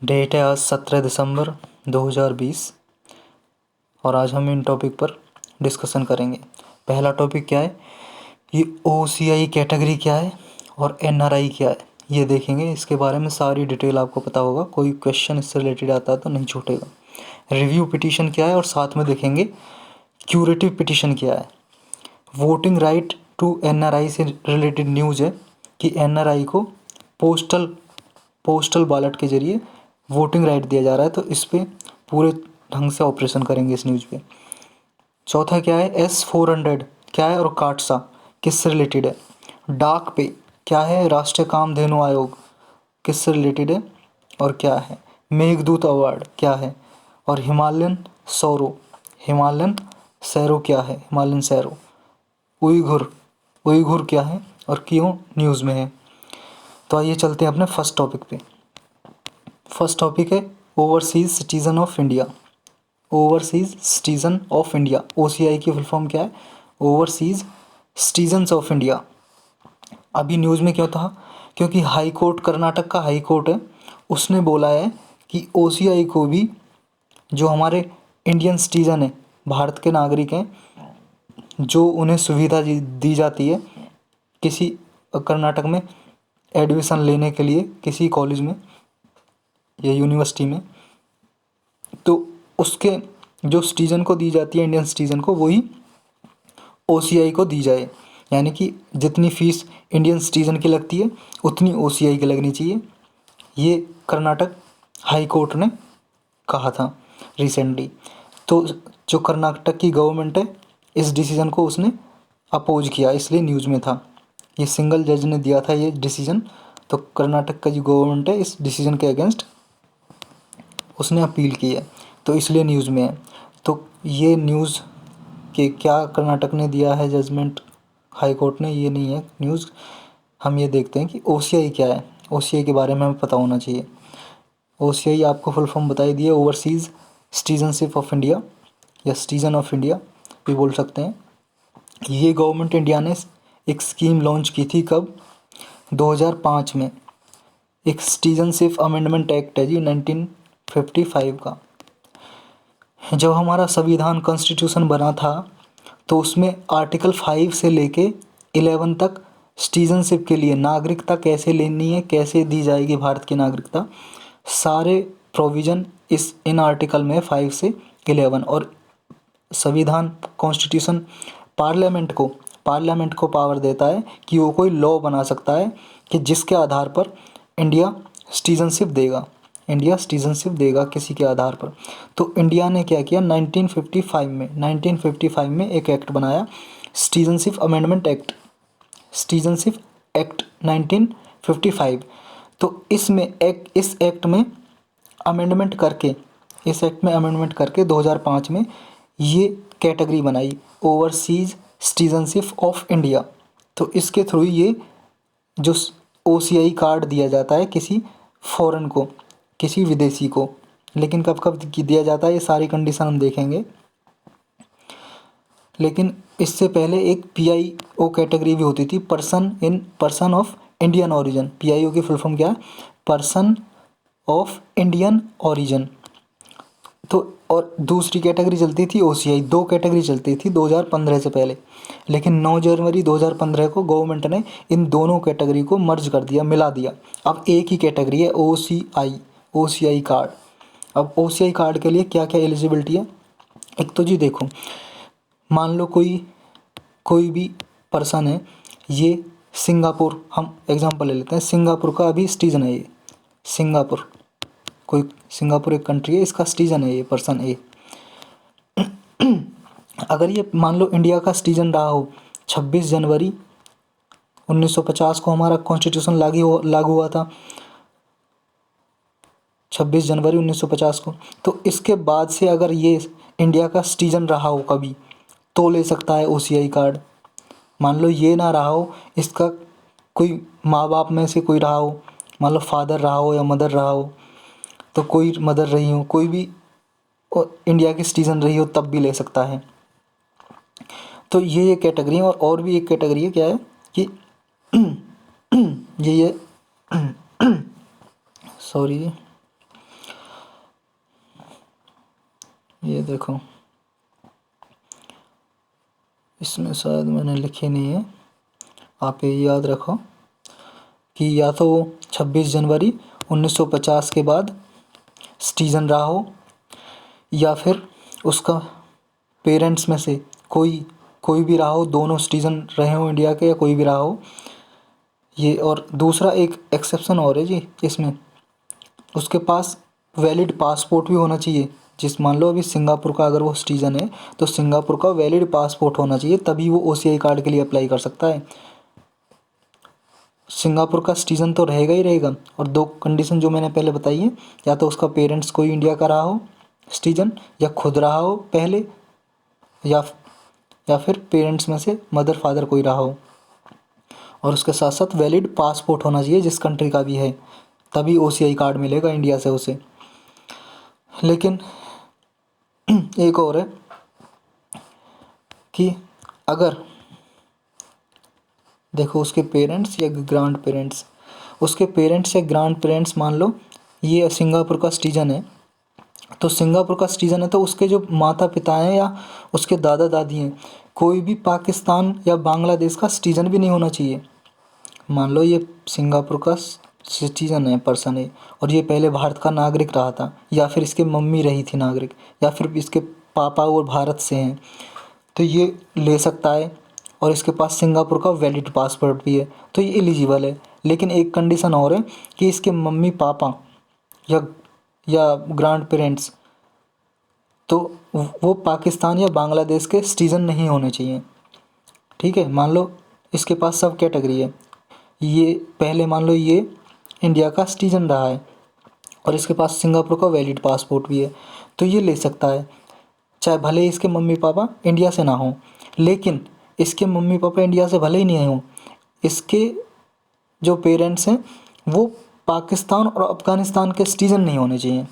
Date है आज 17 दिसंबर 2020 और आज हम इन टॉपिक पर डिस्कशन करेंगे। पहला टॉपिक क्या है, ये OCI कैटेगरी क्या है और NRI क्या है, ये देखेंगे। इसके बारे में सारी डिटेल आपको पता होगा, कोई क्वेश्चन इससे रिलेटेड आता है तो नहीं छूटेगा। रिव्यू पिटीशन क्या है और साथ में देखेंगे क्यूरेटिव पिटीशन क्या है। वोटिंग राइट टू NRI से रिलेटेड न्यूज़ है कि NRI को पोस्टल बैलेट के जरिए वोटिंग राइट दिया जा रहा है, तो इस पे पूरे ढंग से ऑपरेशन करेंगे इस न्यूज़ पे। चौथा क्या है, S-400 क्या है और काटसा किससे रिलेटेड है। डाक पे क्या है, राष्ट्रीय कामधेनु आयोग किससे रिलेटेड है और क्या है। मेघदूत अवार्ड क्या है और हिमालयन सैरो क्या है, हिमालयन सैरो। उइघुर क्या है और क्यों न्यूज़ में है। तो आइए चलते हैं अपने फर्स्ट टॉपिक पे। फर्स्ट टॉपिक है overseas citizen of India. Overseas citizen of India, OCI की फुल फॉर्म क्या है, ओवरसीज़ सिटीजन्स ऑफ इंडिया। अभी न्यूज़ में क्यों था, क्योंकि हाई कोर्ट, कर्नाटक का हाई कोर्ट है, उसने बोला है कि OCI को भी जो हमारे इंडियन सिटीज़न हैं, भारत के नागरिक हैं, जो उन्हें सुविधा दी जाती है किसी कर्नाटक में एडमिशन लेने के लिए किसी कॉलेज में या यूनिवर्सिटी में, तो उसके जो सिटीज़न को दी जाती है, इंडियन सिटीज़न को, वही OCI को दी जाए। यानी कि जितनी फ़ीस इंडियन सिटीज़न की लगती है उतनी OCI की लगनी चाहिए। ये कर्नाटक हाई कोर्ट ने कहा था रिसेंटली। तो जो कर्नाटक की गवर्नमेंट है, इस डिसीज़न को उसने अपोज किया, इसलिए न्यूज़ में था। ये सिंगल जज ने दिया था ये डिसीज़न, तो कर्नाटक का जो गवर्नमेंट है, इस डिसीज़न के अगेंस्ट उसने अपील की है, तो इसलिए न्यूज़ में है। तो ये न्यूज़ कि क्या कर्नाटक ने दिया है जजमेंट हाई कोर्ट ने, ये नहीं है न्यूज़। हम ये देखते हैं कि OCI क्या है, OCI के बारे में हमें पता होना चाहिए। OCI आपको फुल फॉर्म बताई दी है, ओवरसीज़ सिटीजनशिप ऑफ इंडिया या सिटीज़न ऑफ इंडिया भी बोल सकते हैं। ये गवर्नमेंट इंडिया ने एक स्कीम लॉन्च की थी, कब, 2005 में। एक सिटीजनशिप अमेंडमेंट एक्ट है जी 1955 का। जब हमारा संविधान कॉन्स्टिट्यूशन बना था तो उसमें आर्टिकल 5 से लेके 11 तक सिटीजनशिप के लिए, नागरिकता कैसे लेनी है, कैसे दी जाएगी भारत की नागरिकता, सारे प्रोविज़न इन आर्टिकल में 5 से 11। और संविधान कॉन्स्टिट्यूशन पार्लियामेंट को पावर देता है कि वो कोई लॉ बना सकता है कि जिसके आधार पर इंडिया सिटीजनशिप देगा किसी के आधार पर। तो इंडिया ने क्या किया, 1955 में एक एक्ट बनाया, citizenship amendment act, citizenship act 1955। तो इस एक्ट में अमेंडमेंट करके 2005 में ये कैटेगरी बनाई, ओवरसीज़ सिटीजनशिप ऑफ इंडिया। तो इसके थ्रू ये जो OCI कार्ड दिया जाता है किसी फॉरेन को, किसी विदेशी को। लेकिन कब कब दिया जाता है, ये सारी कंडीशन हम देखेंगे। लेकिन इससे पहले एक PIO कैटेगरी भी होती थी, person of Indian origin. PIO की फुल फॉर्म क्या है, पर्सन ऑफ इंडियन ओरिजिन। तो और दूसरी कैटेगरी चलती थी OCI। दो कैटेगरी चलती थी 2015 से पहले, लेकिन 9 जनवरी 2015 को गवर्नमेंट ने इन दोनों कैटेगरी को मर्ज कर दिया, मिला दिया। अब एक ही कैटेगरी है OCI कार्ड। अब OCI कार्ड के लिए क्या क्या एलिजिबिलिटी है। एक तो जी देखो, मान लो कोई भी पर्सन है, ये सिंगापुर, हम एग्जांपल ले लेते हैं, सिंगापुर का अभी सिटीज़न है ये, सिंगापुर एक कंट्री है, इसका सिटीज़न है ये पर्सन ए। अगर ये मान लो इंडिया का सिटीज़न रहा हो, 26 जनवरी 1950 को हमारा कॉन्स्टिट्यूशन लागू हुआ था, 26 जनवरी 1950 को। तो इसके बाद से अगर ये इंडिया का सिटीज़न रहा हो कभी, तो ले सकता है OCI कार्ड। मान लो ये ना रहा हो, इसका कोई माँ बाप में से कोई रहा हो, मान लो फादर रहा हो या मदर रहा हो, तो कोई मदर रही हो, कोई भी इंडिया की सिटीज़न रही हो, तब भी ले सकता है। तो ये कैटेगरी है। और भी एक कैटेगरी है, क्या है कि ये सॉरी ये देखो, इसमें शायद मैंने लिखी नहीं है, आप ये याद रखो कि या तो वो 26 जनवरी 1950 के बाद सिटीज़न रहा हो, या फिर उसका पेरेंट्स में से कोई कोई भी रहा हो, दोनों सिटीज़न रहे हो इंडिया के या कोई भी रहा हो ये। और दूसरा एक एक्सेप्शन और है जी इसमें, उसके पास वैलिड पासपोर्ट भी होना चाहिए। जिस मान लो अभी सिंगापुर का अगर वो सिटीज़न है तो सिंगापुर का वैलिड पासपोर्ट होना चाहिए, तभी वो ओसीआई कार्ड के लिए अप्लाई कर सकता है। सिंगापुर का सिटीज़न तो रहेगा ही रहेगा। और दो कंडीशन जो मैंने पहले बताई है, या तो उसका पेरेंट्स कोई इंडिया का रहा हो सिटीज़न, या खुद रहा हो पहले, या फिर पेरेंट्स में से मदर फादर कोई रहा हो। और उसके साथ साथ वैलिड पासपोर्ट होना चाहिए जिस कंट्री का भी है, तभी ओसीआई कार्ड मिलेगा इंडिया से उसे। लेकिन एक और है कि अगर देखो उसके पेरेंट्स या ग्रैंड पेरेंट्स, उसके पेरेंट्स या ग्रैंड पेरेंट्स मान लो ये सिंगापुर का सिटीज़न है, तो सिंगापुर का सिटीज़न है तो उसके जो माता पिता हैं या उसके दादा दादी हैं, कोई भी पाकिस्तान या बांग्लादेश का सिटीज़न भी नहीं होना चाहिए। मान लो ये सिंगापुर का सिटीज़न है, पर्सन है, और ये पहले भारत का नागरिक रहा था, या फिर इसके मम्मी रही थी नागरिक, या फिर इसके पापा वो भारत से हैं, तो ये ले सकता है। और इसके पास सिंगापुर का वैलिड पासपोर्ट भी है, तो ये एलिजिबल है। लेकिन एक कंडीशन और है कि इसके मम्मी पापा या ग्रैंड पेरेंट्स तो वो पाकिस्तान या बांग्लादेश के सिटीज़न नहीं होने चाहिए। ठीक है, मान लो इसके पास सब कैटेगरी है, ये पहले मान लो ये इंडिया का सिटीज़न रहा है और इसके पास सिंगापुर का वैलिड पासपोर्ट भी है, तो ये ले सकता है, चाहे भले ही इसके मम्मी पापा इंडिया से ना हों। लेकिन इसके मम्मी पापा इंडिया से भले ही नहीं हों, इसके जो पेरेंट्स हैं वो पाकिस्तान और अफ़गानिस्तान के सिटीज़न नहीं होने चाहिए।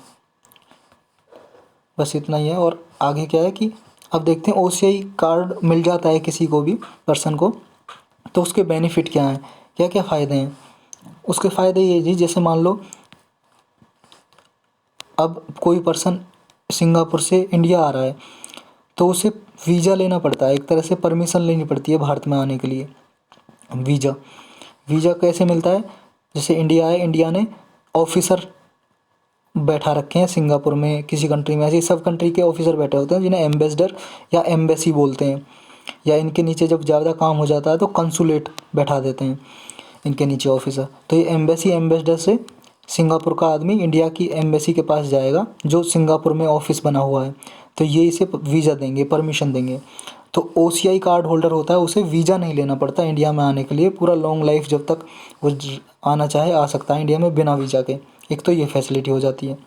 बस इतना ही है। और आगे क्या है कि अब देखते हैं ओसीआई कार्ड मिल जाता है किसी को भी पर्सन को, तो उसके बेनिफिट क्या हैं, क्या क्या फ़ायदे हैं। उसके फ़ायदे ये जी, जैसे मान लो अब कोई पर्सन सिंगापुर से इंडिया आ रहा है तो उसे वीज़ा लेना पड़ता है, एक तरह से परमिशन लेनी पड़ती है भारत में आने के लिए। वीज़ा वीज़ा कैसे मिलता है, जैसे इंडिया है, इंडिया ने ऑफिसर बैठा रखे हैं सिंगापुर में, किसी कंट्री में, ऐसे सब कंट्री के ऑफिसर बैठे होते हैं जिन्हें एम्बेसडर या एम्बेसी बोलते हैं, या इनके नीचे जब ज़्यादा काम हो जाता है तो कंसुलेट बैठा देते हैं इनके नीचे ऑफिसर। तो ये एम्बेसी एम्बेसडर से सिंगापुर का आदमी इंडिया की एम्बेसी के पास जाएगा जो सिंगापुर में ऑफिस बना हुआ है, तो ये इसे वीज़ा देंगे, परमिशन देंगे। तो ओसीआई कार्ड होल्डर होता है, उसे वीज़ा नहीं लेना पड़ता इंडिया में आने के लिए, पूरा लॉन्ग लाइफ जब तक वो आना चाहे आ सकता है इंडिया में बिना वीज़ा के। एक तो ये फैसिलिटी हो जाती है।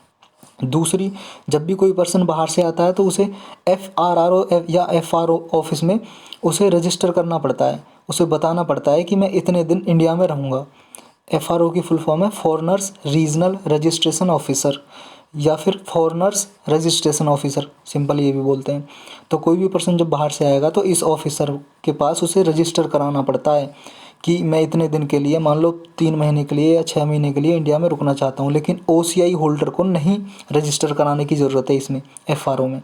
दूसरी, जब भी कोई पर्सन बाहर से आता है तो उसे FRRO या FRO ऑफिस में उसे रजिस्टर करना पड़ता है, उसे बताना पड़ता है कि मैं इतने दिन इंडिया में रहूँगा। FRO की फुल फॉर्म है फॉरेनर्स रीजनल रजिस्ट्रेशन ऑफिसर, या फिर फॉरेनर्स रजिस्ट्रेशन ऑफिसर, सिंपल ये भी बोलते हैं। तो कोई भी पर्सन जब बाहर से आएगा तो इस ऑफिसर के पास उसे रजिस्टर कराना पड़ता है कि मैं इतने दिन के लिए, मान लो 3 महीने के लिए या 6 महीने के लिए इंडिया में रुकना चाहता हूँ। लेकिन ओसीआई होल्डर को नहीं रजिस्टर कराने की ज़रूरत है इसमें, FRO में।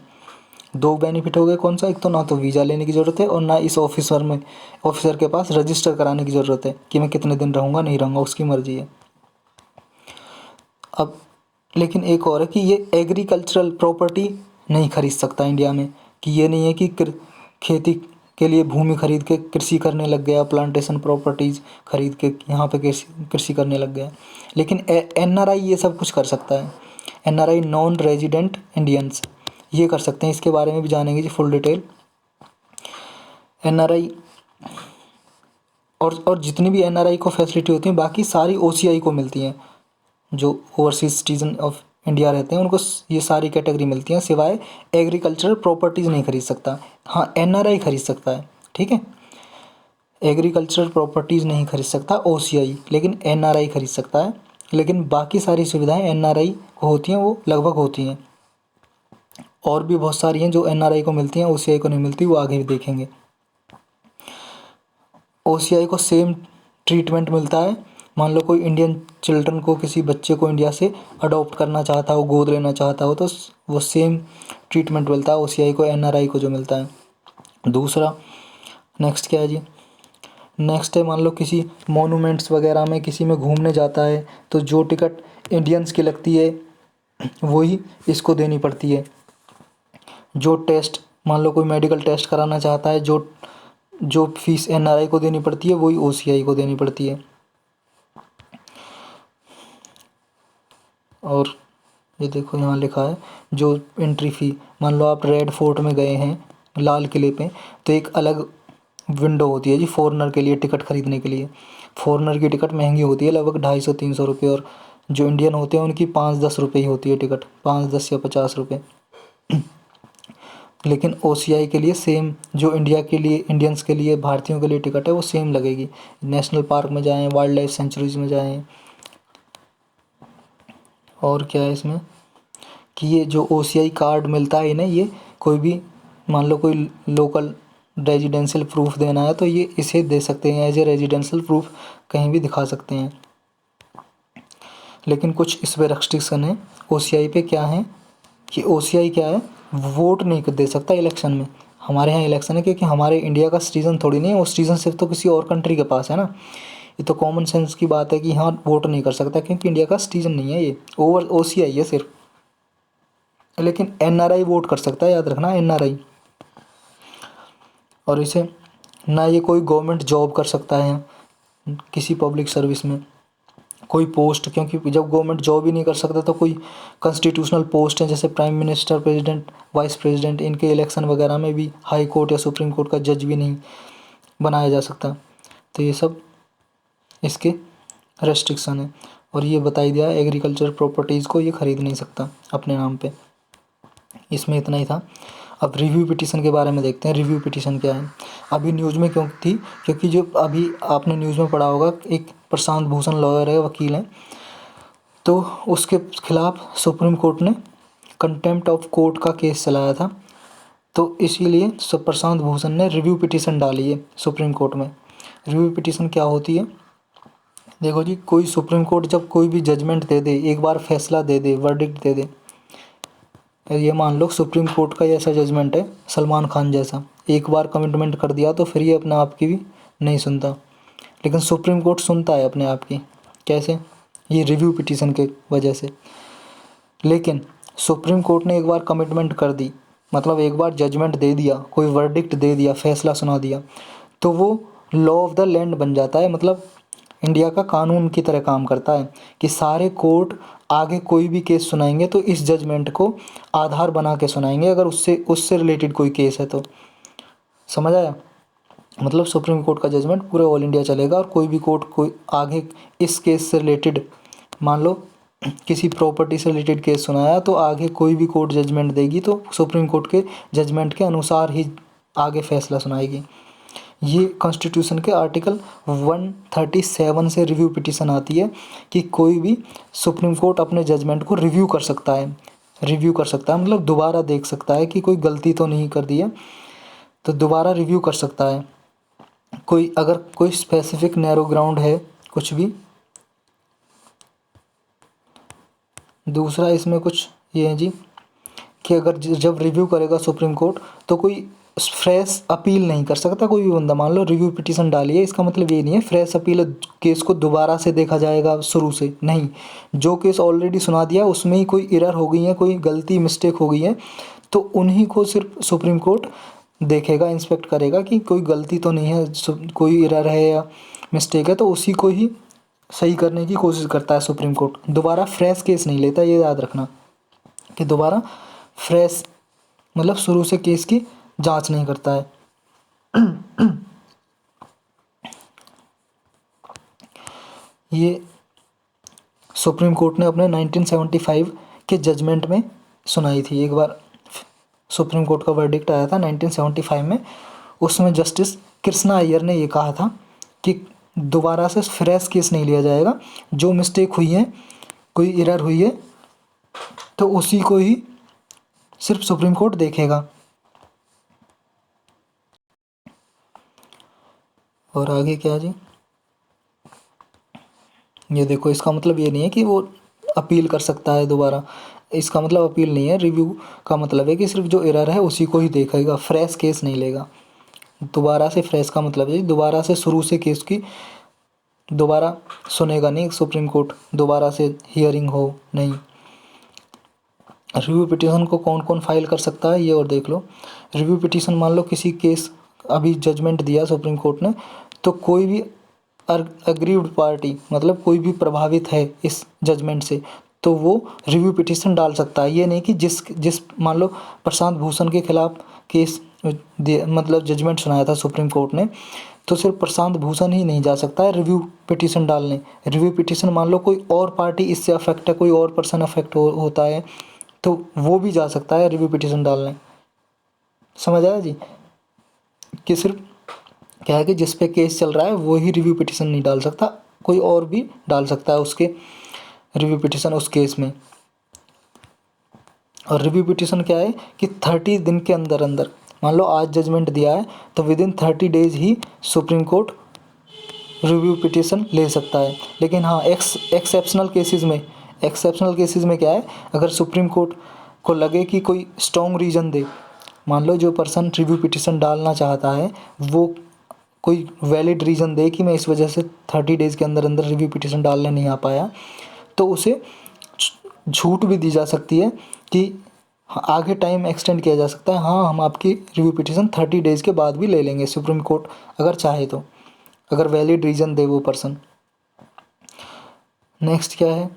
दो बेनिफिट हो गए, कौन सा, एक तो ना तो वीज़ा लेने की ज़रूरत है और ना इस ऑफिसर के पास रजिस्टर कराने की ज़रूरत है कि मैं कितने दिन रहूँगा नहीं रहूँगा, उसकी मर्ज़ी है। अब लेकिन एक और है कि ये एग्रीकल्चरल प्रॉपर्टी नहीं खरीद सकता इंडिया में, कि ये नहीं है कि खेती के लिए भूमि खरीद के कृषि करने लग गया, प्लांटेशन प्रॉपर्टीज़ खरीद के यहाँ पे कृषि करने लग गया। लेकिन NRI ये सब कुछ कर सकता है। NRI नॉन रेजिडेंट इंडियंस ये कर सकते हैं, इसके बारे में भी जानेंगे जी फुल डिटेल। NRI और जितनी भी NRI को फैसिलिटी होती है बाकी सारी OCI को मिलती हैं। जो ओवरसीज सिटीजन ऑफ इंडिया रहते हैं उनको ये सारी कैटेगरी मिलती हैं, सिवाय एग्रीकल्चरल प्रॉपर्टीज़ नहीं खरीद सकता। हाँ, NRI खरीद सकता है, ठीक है। एग्रीकल्चरल प्रॉपर्टीज़ नहीं खरीद सकता OCI, लेकिन NRI खरीद सकता है। लेकिन बाकी सारी सुविधाएं NRI को होती हैं, वो लगभग होती हैं। और भी बहुत सारी हैं जो NRI को मिलती हैं, OCI को नहीं मिलती, वो आगे भी देखेंगे। OCI को सेम ट्रीटमेंट मिलता है मान लो कोई इंडियन चिल्ड्रन को, किसी बच्चे को इंडिया से अडॉप्ट करना चाहता हो, गोद लेना चाहता हो, तो वो सेम ट्रीटमेंट मिलता है ओसीआई को, एनआरआई को जो मिलता है। दूसरा नेक्स्ट क्या है जी, नेक्स्ट है मान लो किसी मोनूमेंट्स वगैरह में किसी में घूमने जाता है, तो जो टिकट इंडियंस की लगती है वही इसको देनी पड़ती है। जो टेस्ट, मान लो कोई मेडिकल टेस्ट कराना चाहता है, जो जो फीस एनआरआई को देनी पड़ती है वही ओसीआई को देनी पड़ती है। और ये देखो यहाँ लिखा है जो एंट्री फ़ी, मान लो आप रेड फोर्ट में गए हैं, लाल किले पे, तो एक अलग विंडो होती है जी फॉरेनर के लिए टिकट ख़रीदने के लिए। फॉरेनर की टिकट महंगी होती है, लगभग 250-300 रुपये, और जो इंडियन होते हैं उनकी 5-10 रुपये ही होती है टिकट, 5-10 या 50 रुपये। लेकिन ओसीआई के लिए सेम, जो इंडिया के लिए, इंडियंस के लिए, भारतीयों के लिए टिकट है वो सेम लगेगी। नेशनल पार्क में जाएँ, वाइल्ड लाइफ सेंचुरीज़ में जाएँ। और क्या है इसमें कि ये जो ओसीआई कार्ड मिलता है इन्हें, ये कोई भी, मान लो कोई लोकल रेजिडेंशियल प्रूफ देना है तो ये इसे दे सकते हैं, एज ए रेजिडेंशियल प्रूफ कहीं भी दिखा सकते हैं। लेकिन कुछ इस पर रेस्ट्रिक्शन है ओसीआई पे। क्या है कि ओसीआई क्या है, वोट नहीं दे सकता इलेक्शन में। हमारे यहाँ इलेक्शन है क्योंकि हमारे इंडिया का सिटीज़न थोड़ी नहीं है, वो सिटीज़नशिप तो किसी और कंट्री के पास है ना। ये तो कॉमन सेंस की बात है कि हाँ वोट नहीं कर सकता क्योंकि इंडिया का सिटीज़न नहीं है ये, ओवर ओसीआई है सिर्फ। लेकिन एनआरआई वोट कर सकता है, याद रखना, एनआरआई। और इसे ना ये कोई गवर्नमेंट जॉब कर सकता है किसी पब्लिक सर्विस में, कोई पोस्ट, क्योंकि जब गवर्नमेंट जॉब ही नहीं कर सकता तो कोई कॉन्स्टिट्यूशनल पोस्ट है जैसे prime minister, president, vice president, इनके इलेक्शन वगैरह में भी हाई कोर्ट या सुप्रीम कोर्ट का जज भी नहीं बनाया जा सकता। तो ये सब इसके रेस्ट्रिक्शन है। और ये बता ही दिया, एग्रीकल्चर प्रॉपर्टीज़ को ये ख़रीद नहीं सकता अपने नाम पे। इसमें इतना ही था। अब रिव्यू पिटीशन के बारे में देखते हैं। रिव्यू पिटीशन क्या है, अभी न्यूज़ में क्यों थी, क्योंकि जो अभी आपने न्यूज़ में पढ़ा होगा, एक प्रशांत भूषण लॉयर है, वकील हैं, तो उसके खिलाफ़ सुप्रीम कोर्ट ने कंटेम्प्ट ऑफ कोर्ट का केस चलाया था। तो इसीलिए प्रशांत भूषण ने रिव्यू पिटीशन डाली है सुप्रीम कोर्ट में। रिव्यू पिटीशन क्या होती है, देखो जी, कोई सुप्रीम कोर्ट जब कोई भी जजमेंट दे दे, एक बार फैसला दे दे, वर्डिक्ट दे दे, ये मान लो सुप्रीम कोर्ट का ऐसा जजमेंट है, सलमान खान जैसा, एक बार कमिटमेंट कर दिया तो फिर ये अपने आप की भी नहीं सुनता। लेकिन सुप्रीम कोर्ट सुनता है अपने आप की। कैसे? ये रिव्यू पिटीशन के वजह से। लेकिन सुप्रीम कोर्ट ने एक बार कमिटमेंट कर दी, मतलब एक बार जजमेंट दे दिया, कोई वर्डिक्ट दे दिया, फैसला सुना दिया, तो वो लॉ ऑफ द लैंड बन जाता है। मतलब इंडिया का कानून की तरह काम करता है कि सारे कोर्ट आगे कोई भी केस सुनाएंगे तो इस जजमेंट को आधार बना के सुनाएंगे, अगर उससे उससे रिलेटेड कोई केस है तो। समझ आया? मतलब सुप्रीम कोर्ट का जजमेंट पूरे ऑल इंडिया चलेगा, और कोई भी कोर्ट कोई आगे इस केस से रिलेटेड, मान लो किसी प्रॉपर्टी से रिलेटेड केस सुनाया, तो आगे कोई भी कोर्ट जजमेंट देगी तो सुप्रीम कोर्ट के जजमेंट के अनुसार ही आगे फैसला सुनाएगी। ये कॉन्स्टिट्यूशन के आर्टिकल 137 से रिव्यू पिटीशन आती है कि कोई भी सुप्रीम कोर्ट अपने जजमेंट को रिव्यू कर सकता है। रिव्यू कर सकता है मतलब दोबारा देख सकता है कि कोई गलती तो नहीं कर दी है, तो दोबारा रिव्यू कर सकता है। कोई अगर कोई स्पेसिफिक नैरो ग्राउंड है कुछ भी। दूसरा इसमें कुछ ये है जी कि अगर जब रिव्यू करेगा सुप्रीम कोर्ट तो कोई फ्रेश अपील नहीं कर सकता कोई भी बंदा। मान लो रिव्यू पिटीशन डाली है, इसका मतलब ये नहीं है फ्रेश अपील, केस को दोबारा से देखा जाएगा शुरू से, नहीं। जो केस ऑलरेडी सुना दिया उसमें ही कोई एरर हो गई है, कोई गलती मिस्टेक हो गई है, तो उन्हीं को सिर्फ सुप्रीम कोर्ट देखेगा, इंस्पेक्ट करेगा कि कोई गलती तो नहीं है, कोई एरर है या मिस्टेक है, तो उसी को ही सही करने की कोशिश करता है सुप्रीम कोर्ट। दोबारा फ्रेश केस नहीं लेता, ये याद रखना कि दोबारा फ्रेश मतलब शुरू से केस की जांच नहीं करता है। ये सुप्रीम कोर्ट ने अपने 1975 के जजमेंट में सुनाई थी। एक बार सुप्रीम कोर्ट का वर्डिक्ट आया था 1975 में, उसमें जस्टिस कृष्णा अय्यर ने ये कहा था कि दोबारा से फ्रेश केस नहीं लिया जाएगा, जो मिस्टेक हुई है, कोई एरर हुई है, तो उसी को ही सिर्फ सुप्रीम कोर्ट देखेगा। और आगे क्या जी, ये देखो, इसका मतलब ये नहीं है कि वो अपील कर सकता है दोबारा, इसका मतलब अपील नहीं है। रिव्यू का मतलब है कि सिर्फ जो एरर है उसी को ही देखेगा, फ्रेश केस नहीं लेगा। दोबारा से फ्रेश का मतलब है दोबारा से शुरू से केस की दोबारा सुनेगा नहीं सुप्रीम कोर्ट, दोबारा से हियरिंग हो नहीं। रिव्यू पिटीशन को कौन कौन फाइल कर सकता है ये और देख लो। रिव्यू पिटीशन, मान लो किसी केस अभी जजमेंट दिया सुप्रीम कोर्ट ने, तो कोई भी अग्रीव्ड पार्टी मतलब कोई भी प्रभावित है इस जजमेंट से, तो वो रिव्यू पिटीशन डाल सकता है। ये नहीं कि जिस मान लो प्रशांत भूषण के खिलाफ केस मतलब जजमेंट सुनाया था सुप्रीम कोर्ट ने, तो सिर्फ प्रशांत भूषण ही नहीं जा सकता है रिव्यू पिटीशन डालने। रिव्यू पिटीशन मान लो कोई और पार्टी इससे अफेक्ट है, कोई और पर्सन अफेक्ट होता है, तो वो भी जा सकता है रिव्यू पिटीशन डालने। समझ आया जी? कि सिर्फ क्या है कि जिस पे केस चल रहा है वो ही रिव्यू पिटीशन नहीं डाल सकता, कोई और भी डाल सकता है उसके रिव्यू पिटीशन उस केस में। और रिव्यू पिटीशन क्या है कि 30 दिन के अंदर अंदर, मान लो आज जजमेंट दिया है तो with in 30 days he supreme court review petition ले सकता है। लेकिन हाँ, एक्सेप्शनल केसेस में क्या है, अगर सुप्रीम कोर्ट को लगे कि कोई स्ट्रॉन्ग रीज़न दे, मान लो जो पर्सन रिव्यू पिटीशन डालना चाहता है वो कोई वैलिड रीज़न दे कि मैं इस वजह से 30 डेज़ के अंदर अंदर रिव्यू पिटीशन डालने नहीं आ पाया, तो उसे छूट भी दी जा सकती है कि आगे टाइम एक्सटेंड किया जा सकता है। हाँ, हम आपकी रिव्यू पिटीशन 30 डेज़ के बाद भी ले लेंगे सुप्रीम कोर्ट अगर चाहे तो, अगर वैलिड रीज़न दे वो पर्सन। नेक्स्ट क्या है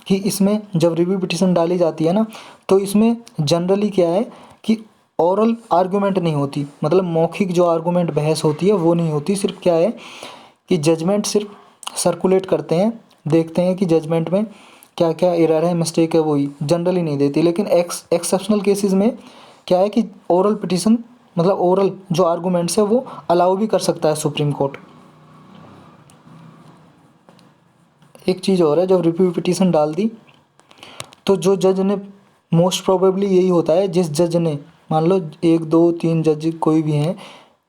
कि इसमें जब रिव्यू पिटीशन डाली जाती है ना, तो इसमें जनरली क्या है कि ओरल आर्गूमेंट नहीं होती, मतलब मौखिक जो आर्गूमेंट बहस होती है वो नहीं होती। सिर्फ क्या है कि जजमेंट सिर्फ सर्कुलेट करते हैं, देखते हैं कि जजमेंट में क्या क्या एरर है, मिस्टेक है, वही जनरली नहीं देती। लेकिन एक्सेप्शनल केसेस में क्या है कि ओरल पिटीशन मतलब ओरल जो आर्गूमेंट्स है वो अलाउ भी कर सकता है सुप्रीम कोर्ट। एक चीज़ और है, जब रिव्यू पिटीशन डाल दी तो जो जज ने, मोस्ट प्रोबेबली यही होता है, जिस जज ने, मान लो 1 2 3 जज कोई भी हैं,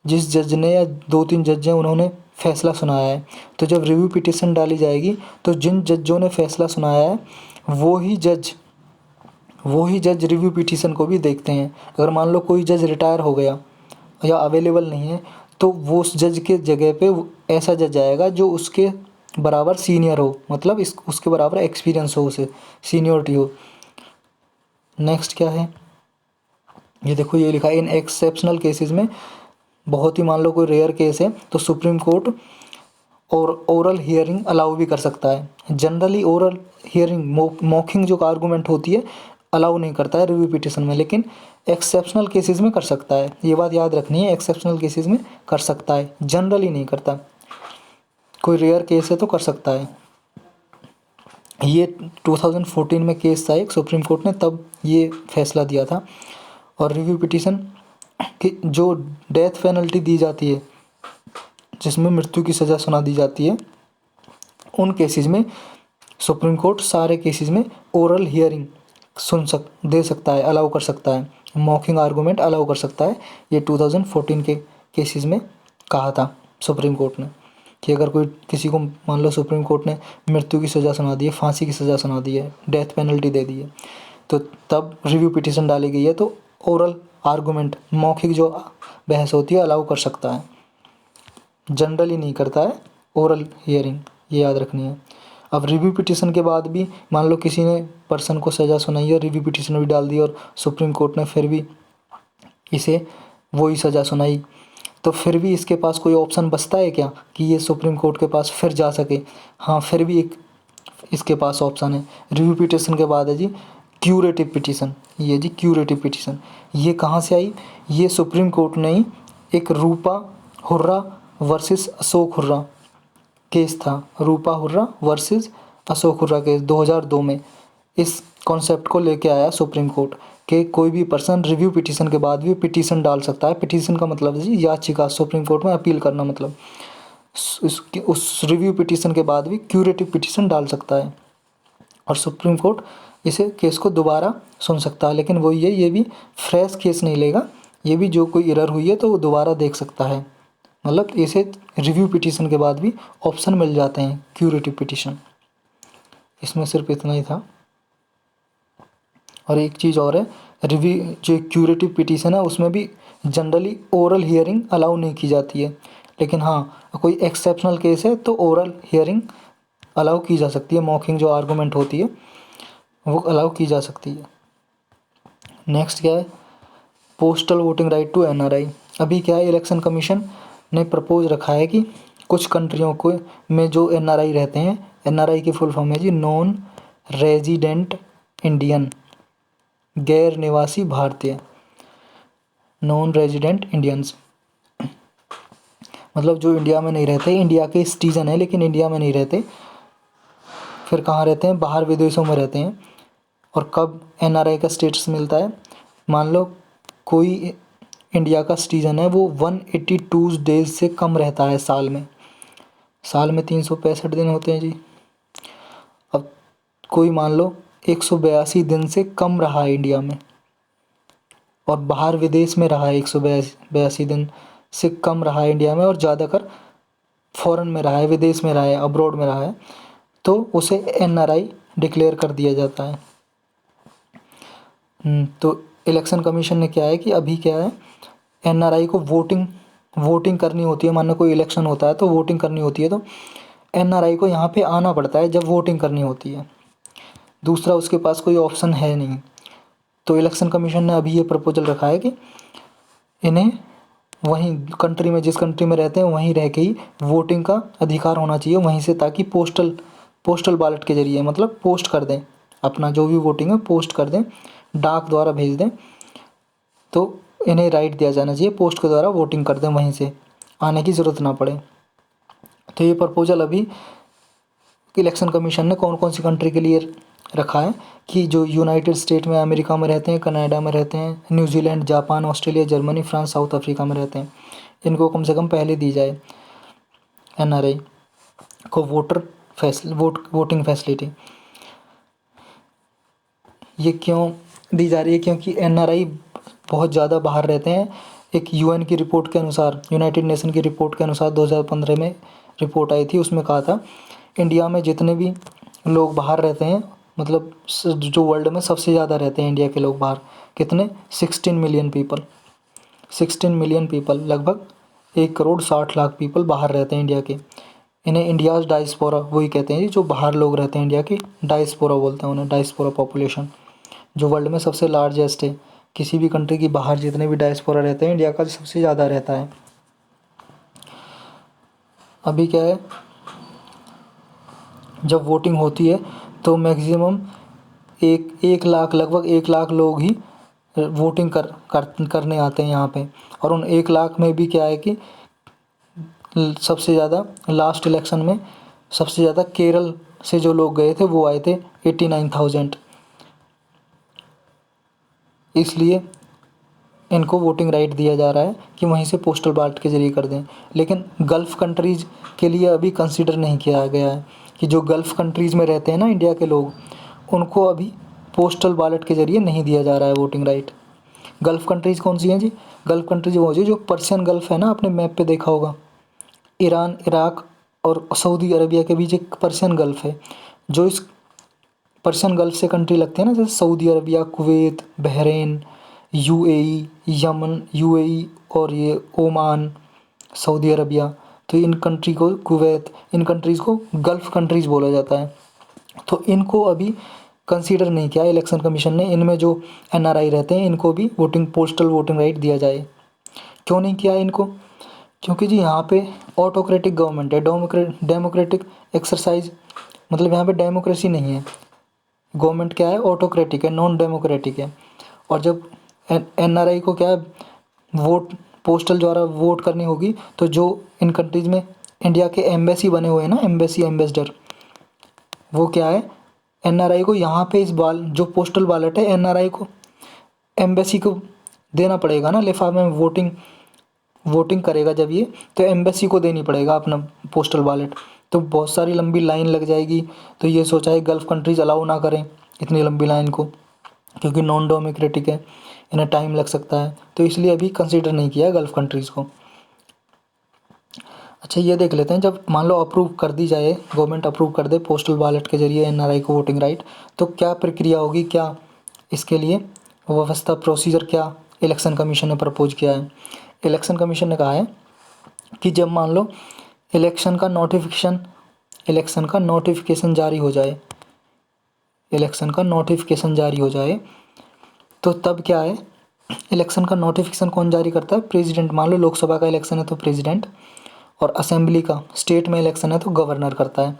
जिस जज ने या 2 3 जज हैं उन्होंने फैसला सुनाया है, तो जब रिव्यू पिटीशन डाली जाएगी तो जिन जजों ने फैसला सुनाया है वो ही जज रिव्यू पिटीशन को भी देखते हैं। अगर मान लो कोई जज रिटायर हो गया या अवेलेबल नहीं है, तो वो उस जज के जगह पे ऐसा जज आएगा जो उसके बराबर सीनियर हो, मतलब उसके बराबर एक्सपीरियंस हो, उसे सीनियरिटी हो। नेक्स्ट क्या है, ये देखो, ये लिखा है इन एक्सेप्शनल केसेस में, बहुत ही मान लो कोई रेयर केस है तो सुप्रीम कोर्ट और ओरल हियरिंग अलाउ भी कर सकता है। जनरली ओरल हियरिंग मौखिक जो आर्गूमेंट होती है अलाउ नहीं करता है रिव्यू पिटीशन में, लेकिन एक्सेप्शनल केसेस में कर सकता है। ये बात याद रखनी है, एक्सेप्शनल केसेस में कर सकता है, जनरली नहीं करता। कोई रेयर केस है तो कर सकता है। ये 2014 में केस था एक, सुप्रीम कोर्ट ने तब ये फैसला दिया था। और रिव्यू पिटीशन की जो डेथ पेनल्टी दी जाती है, जिसमें मृत्यु की सज़ा सुना दी जाती है, उन केसेस में सुप्रीम कोर्ट सारे केसेस में ओरल हियरिंग दे सकता है, अलाउ कर सकता है, मौखिक आर्गूमेंट अलाउ कर सकता है। ये 2014 के केसेस में कहा था सुप्रीम कोर्ट ने कि अगर कोई किसी को, मान लो सुप्रीम कोर्ट ने मृत्यु की सज़ा सुना दी है, फांसी की सज़ा सुना दी है, डेथ पेनल्टी दे दी है, तो तब रिव्यू पिटीशन डाली गई है तो ओरल आर्गूमेंट मौखिक जो बहस होती है अलाउ कर सकता है, जनरली नहीं करता है ओरल हियरिंग, ये याद रखनी है। अब रिव्यू पिटीशन के बाद भी मान लो किसी ने पर्सन को सज़ा सुनाई है, रिव्यू पिटीशन भी डाल दी और सुप्रीम कोर्ट ने फिर भी इसे वही सज़ा सुनाई, तो फिर भी इसके पास कोई ऑप्शन बचता है क्या कि ये सुप्रीम कोर्ट के पास फिर जा सके? हाँ, फिर भी एक इसके पास ऑप्शन है। रिव्यू पिटीशन के बाद है जी क्यूरेटिव पिटीशन। ये जी क्यूरेटिव पिटीशन, ये कहाँ से आई? ये सुप्रीम कोर्ट ने ही एक रूपा हुर्रा वर्सेस अशोक हुर्रा केस था, रूपा हुर्रा वर्सेस अशोक हुर्रा केस 2002 में इस कॉन्सेप्ट को लेके आया सुप्रीम कोर्ट कि कोई भी पर्सन रिव्यू पिटीशन के बाद भी पिटीशन डाल सकता है। पिटीशन का मतलब है जी याचिका, सुप्रीम कोर्ट में अपील करना, मतलब उस रिव्यू पिटीशन के बाद भी क्यूरेटिव पिटीशन डाल सकता है और सुप्रीम कोर्ट इसे केस को दोबारा सुन सकता है। लेकिन वो ये भी फ्रेश केस नहीं लेगा, ये भी जो कोई एरर हुई है तो वो दोबारा देख सकता है, मतलब इसे रिव्यू पिटीशन के बाद भी ऑप्शन मिल जाते हैं क्यूरेटिव पिटीशन। इसमें सिर्फ इतना ही था। और एक चीज़ और है, रिव्यू जो क्यूरेटिव पिटीशन है उसमें भी जनरली ओरल हियरिंग अलाउ नहीं की जाती है, लेकिन हाँ कोई एक्सेप्शनल केस है तो ओरल हियरिंग अलाउ की जा सकती है। मॉकिंग जो आर्गूमेंट होती है वो अलाउ की जा सकती है। नेक्स्ट क्या है, postal voting right to NRI. अभी क्या है, इलेक्शन कमीशन ने प्रपोज रखा है कि कुछ कंट्रियों को में जो एनआरआई रहते हैं, एनआरआई की फुल फॉर्म है जी नॉन रेजिडेंट इंडियन, गैर निवासी भारतीय, नॉन रेजिडेंट इंडियंस, मतलब जो इंडिया में नहीं रहते, इंडिया के सिटीजन है लेकिन इंडिया में नहीं रहते, फिर कहाँ रहते हैं, बाहर विदेशों में रहते हैं। और कब एनआरआई का स्टेटस मिलता है, मान लो कोई इंडिया का सिटीज़न है, वो 182 डेज से कम रहता है साल में। साल में 365 दिन होते हैं जी। अब कोई मान लो 182 दिन से कम रहा है इंडिया में और बाहर विदेश में रहा है, 182 दिन से कम रहा है इंडिया में और ज़्यादातर फॉरेन में रहा है, विदेश में रहा है, अब्रॉड में रहा है, तो उसे एनआरआई डिक्लेयर कर दिया जाता है। तो इलेक्शन कमीशन ने क्या है कि अभी क्या है, एनआरआई को वोटिंग करनी होती है। मान लो कोई इलेक्शन होता है तो वोटिंग करनी होती है, तो एनआरआई को यहाँ पे आना पड़ता है जब वोटिंग करनी होती है। दूसरा उसके पास कोई ऑप्शन है नहीं। तो इलेक्शन कमीशन ने अभी ये प्रपोजल रखा है कि इन्हें वहीं कंट्री में, जिस कंट्री में रहते हैं वहीं रह के ही वोटिंग का अधिकार होना चाहिए वहीं से, ताकि पोस्टल बैलेट के ज़रिए मतलब पोस्ट कर दें, अपना जो भी वोटिंग है पोस्ट कर दें, डाक द्वारा भेज दें, तो इन्हें राइट दिया जाना चाहिए पोस्ट के द्वारा वोटिंग कर दें, वहीं से आने की ज़रूरत ना पड़े। तो ये प्रपोजल अभी इलेक्शन कमीशन ने कौन कौन सी कंट्री के लिए रखा है कि जो यूनाइटेड स्टेट में, अमेरिका में रहते हैं, कनाडा में रहते हैं, New Zealand, Japan, Australia, Germany, France, south Africa में रहते हैं, इनको कम से कम पहले दी जाए एनआरआई को वोटिंग फैसिलिटी। ये क्यों दी जा रही है, क्योंकि एनआरआई बहुत ज़्यादा बाहर रहते हैं। एक यूएन की रिपोर्ट के अनुसार, यूनाइटेड नेशन की रिपोर्ट के अनुसार 2015 में रिपोर्ट आई थी, उसमें कहा था इंडिया में जितने भी लोग बाहर रहते हैं, मतलब जो वर्ल्ड में सबसे ज़्यादा रहते हैं इंडिया के लोग बाहर, कितने, 16 मिलियन पीपल, 16 मिलियन पीपल, लगभग 1,60,00,000 पीपल बाहर रहते हैं इंडिया के। इन्हें इंडियाज़ डायस्पोरा वही कहते हैं जी, जो बाहर लोग रहते हैं इंडिया की, डायस्पोरा बोलते हैं उन्हें, डायस्पोरा पॉपुलेशन, जो वर्ल्ड में सबसे लार्जेस्ट है। किसी भी कंट्री की बाहर जितने भी डायस्पोरा रहते हैं, इंडिया का सबसे ज़्यादा रहता है। अभी क्या है, जब वोटिंग होती है तो मैक्सिमम एक लाख, लगभग 1 लाख लोग ही वोटिंग करने आते हैं यहाँ पे। और उन 1 लाख में भी क्या है कि सबसे ज़्यादा लास्ट इलेक्शन में सबसे ज़्यादा केरल से जो लोग गए थे वो आए थे 89,000। इसलिए इनको वोटिंग राइट दिया जा रहा है कि वहीं से पोस्टल बैलेट के ज़रिए कर दें। लेकिन गल्फ़ कंट्रीज़ के लिए अभी कंसीडर नहीं किया गया है कि जो गल्फ़ कंट्रीज़ में रहते हैं ना इंडिया के लोग, उनको अभी पोस्टल बैलेट के ज़रिए नहीं दिया जा रहा है वोटिंग राइट। गल्फ़ कंट्रीज़ कौन सी हैं जी, गल्फ़ कंट्रीज़ वो जो पर्शियन गल्फ़ है ना, आपने मैप पे देखा होगा, ईरान, इराक और सऊदी अरबिया के बीच एक पर्शियन गल्फ़ है। जो इस पर्शियन गल्फ़ से कंट्री लगते हैं ना, जैसे Saudi Arabia, Kuwait, Bahrain, UAE, Yemen, UAE और ये ओमान, सऊदी अरबिया, तो इन कंट्री को, कुवैत, इन कंट्रीज़ को गल्फ़ कंट्रीज़ बोला जाता है। तो इनको अभी कंसीडर नहीं किया इलेक्शन कमीशन ने, इनमें जो एनआरआई रहते हैं इनको भी पोस्टल वोटिंग राइट दिया जाए। क्यों नहीं किया इनको, क्योंकि जी यहाँ पे ऑटोक्रेटिक गवर्नमेंट है, डेमोक्रेटिक एक्सरसाइज, मतलब यहाँ पे डेमोक्रेसी नहीं है। गवर्नमेंट क्या है, ऑटोक्रेटिक है, नॉन डेमोक्रेटिक है। और जब एनआरआई को क्या है, वोट पोस्टल द्वारा वोट करनी होगी, तो जो इन कंट्रीज़ में इंडिया के एम्बेसी बने हुए हैं ना, एम्बेसडर, वो क्या है, एनआरआई को यहाँ पे इस बाल जो पोस्टल बैलेट है, एनआरआई को एम्बेसी को देना पड़ेगा ना, लिफाफे में वोटिंग करेगा जब ये, तो एम्बेसी को देनी पड़ेगा अपना पोस्टल बैलेट। तो बहुत सारी लंबी लाइन लग जाएगी। तो ये सोचा है गल्फ़ कंट्रीज़ अलाउ ना करें इतनी लंबी लाइन को, क्योंकि नॉन डेमोक्रेटिक है, इन्हें टाइम लग सकता है, तो इसलिए अभी कंसीडर नहीं किया है गल्फ़ कंट्रीज़ को। अच्छा ये देख लेते हैं, जब मान लो अप्रूव कर दी जाए, गवर्नमेंट अप्रूव कर दे पोस्टल बैलेट के जरिए एनआरआई को वोटिंग राइट, तो क्या प्रक्रिया होगी, क्या इसके लिए व्यवस्था, प्रोसीजर क्या इलेक्शन कमीशन ने प्रपोज किया है। इलेक्शन कमीशन ने कहा है कि जब मान लो इलेक्शन का नोटिफिकेशन जारी हो जाए, इलेक्शन का नोटिफिकेशन जारी हो जाए, तो तब क्या है, इलेक्शन का नोटिफिकेशन कौन जारी करता है, प्रेसिडेंट। मान लो लोकसभा का इलेक्शन है तो प्रेसिडेंट, और असेंबली का, स्टेट में इलेक्शन है तो गवर्नर करता है।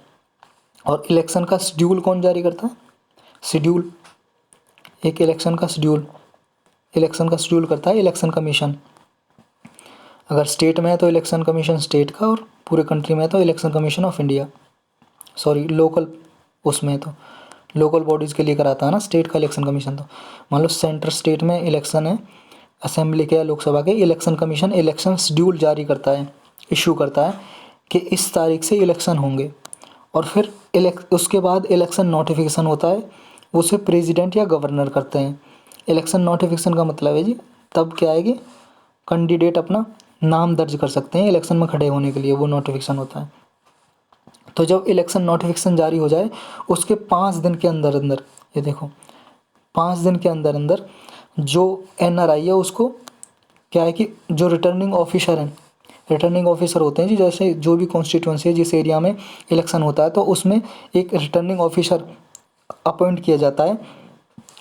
और इलेक्शन का शेड्यूल कौन जारी करता है, शेड्यूल, एक इलेक्शन का शेड्यूल करता है इलेक्शन कमीशन। अगर स्टेट में है तो इलेक्शन कमीशन स्टेट का, और पूरे कंट्री में है तो election commission of India, sorry local, उसमें है तो लोकल बॉडीज़ के लिए कराता है ना स्टेट का इलेक्शन कमीशन। तो मान लो सेंटर स्टेट में इलेक्शन है असेंबली के या लोकसभा के, इलेक्शन कमीशन इलेक्शन शेड्यूल जारी करता है, इशू करता है कि इस तारीख से इलेक्शन होंगे। और फिर उसके बाद इलेक्शन नोटिफिकेशन होता है, उसे प्रेसिडेंट या गवर्नर करते हैं। इलेक्शन नोटिफिकेशन का मतलब है जी, तब क्या है कि कैंडिडेट अपना नाम दर्ज कर सकते हैं इलेक्शन में खड़े होने के लिए, वो नोटिफिकेशन होता है। तो जब इलेक्शन नोटिफिकेशन जारी हो जाए उसके 5 दिन के अंदर अंदर, ये देखो 5 दिन के अंदर अंदर जो एनआरआई है उसको क्या है कि जो रिटर्निंग ऑफिसर हैं, रिटर्निंग ऑफिसर होते हैं जी, जैसे जो भी कॉन्स्टिट्यूंसी है जिस एरिया में इलेक्शन होता है तो उसमें एक रिटर्निंग ऑफिसर अपॉइंट किया जाता है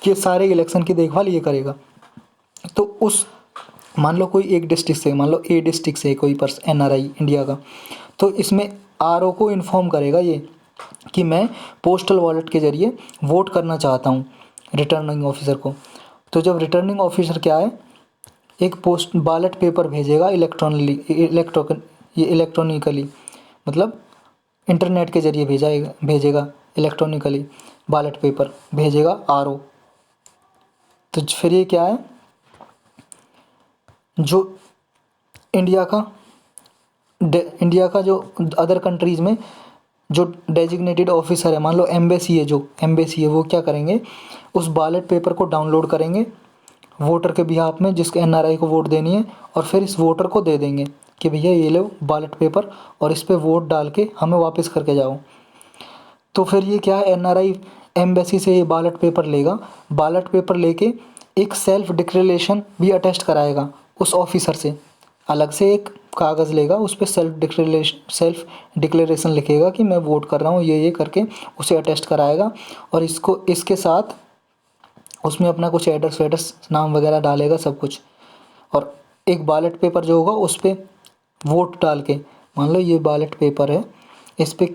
कि सारे इलेक्शन की देखभाल ये करेगा। तो उस, मान लो कोई एक डिस्ट्रिक्ट से, मान लो ए डिस्ट्रिक्ट से कोई पर्सन एनआरआई इंडिया का, तो इसमें आरओ को इन्फॉर्म करेगा ये कि मैं पोस्टल वॉलेट के ज़रिए वोट करना चाहता हूँ रिटर्निंग ऑफिसर को। तो जब रिटर्निंग ऑफिसर क्या है, एक पोस्ट बैलेट पेपर भेजेगा इलेक्ट्रॉनिकली, मतलब इंटरनेट के ज़रिए भेजेगा इलेक्ट्रॉनिकली बैलेट पेपर भेजेगा आरओ। तो फिर ये क्या है, जो इंडिया का जो अदर कंट्रीज़ में जो डेजिग्नेटेड ऑफिसर है, मान लो एम्बेसी है, जो एम्बेसी है वो क्या करेंगे, उस बैलेट पेपर को डाउनलोड करेंगे वोटर के बिहाफ में जिसके एनआरआई को वोट देनी है, और फिर इस वोटर को दे देंगे कि भैया ये लो बैलेट पेपर और इस पर वोट डाल के हमें वापस करके जाओ। तो फिर ये क्या है, एनआरआई एम्बेसी से ये बैलेट पेपर लेगा, बैलेट पेपर लेके एक सेल्फ डिक्लेरेशन भी अटेस्ट कराएगा उस ऑफिसर से, अलग से एक कागज़ लेगा उस पर सेल्फ डिक्लेरेशन लिखेगा कि मैं वोट कर रहा हूँ ये करके उसे अटेस्ट कराएगा। और इसको इसके साथ उसमें अपना कुछ एड्रेस नाम वगैरह डालेगा सब कुछ, और एक बैलेट पेपर जो होगा उस पर वोट डाल के, मान लो ये बैलेट पेपर है, इस पर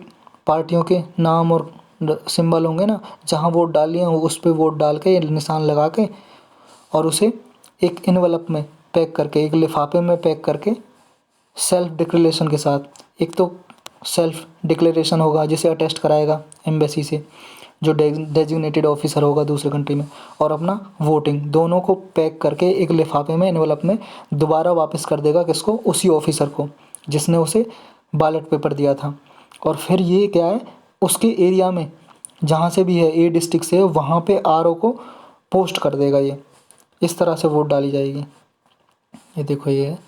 पार्टियों के नाम और सिंबल होंगे ना, जहाँ वोट डाल लिए उस पर वोट डाल के निशान लगा के, और उसे एक इन्वेलप में पैक करके, एक लिफाफे में पैक करके सेल्फ डिक्लेरेशन के साथ, एक तो सेल्फ डिक्लेरेशन होगा जिसे अटेस्ट कराएगा एम्बेसी से जो डेजिग्नेटेड ऑफिसर होगा दूसरे कंट्री में, और अपना वोटिंग, दोनों को पैक करके एक लिफाफे में एनवलप में दोबारा वापस कर देगा किसको, उसी ऑफिसर को जिसने उसे बैलेट पेपर दिया था। और फिर ये क्या है, उसके एरिया में जहाँ से भी है, ए डिस्ट्रिक्ट से, वहाँ पे आरओ को पोस्ट कर देगा ये, इस तरह से वोट डाली जाएगी। ये देखो ये है,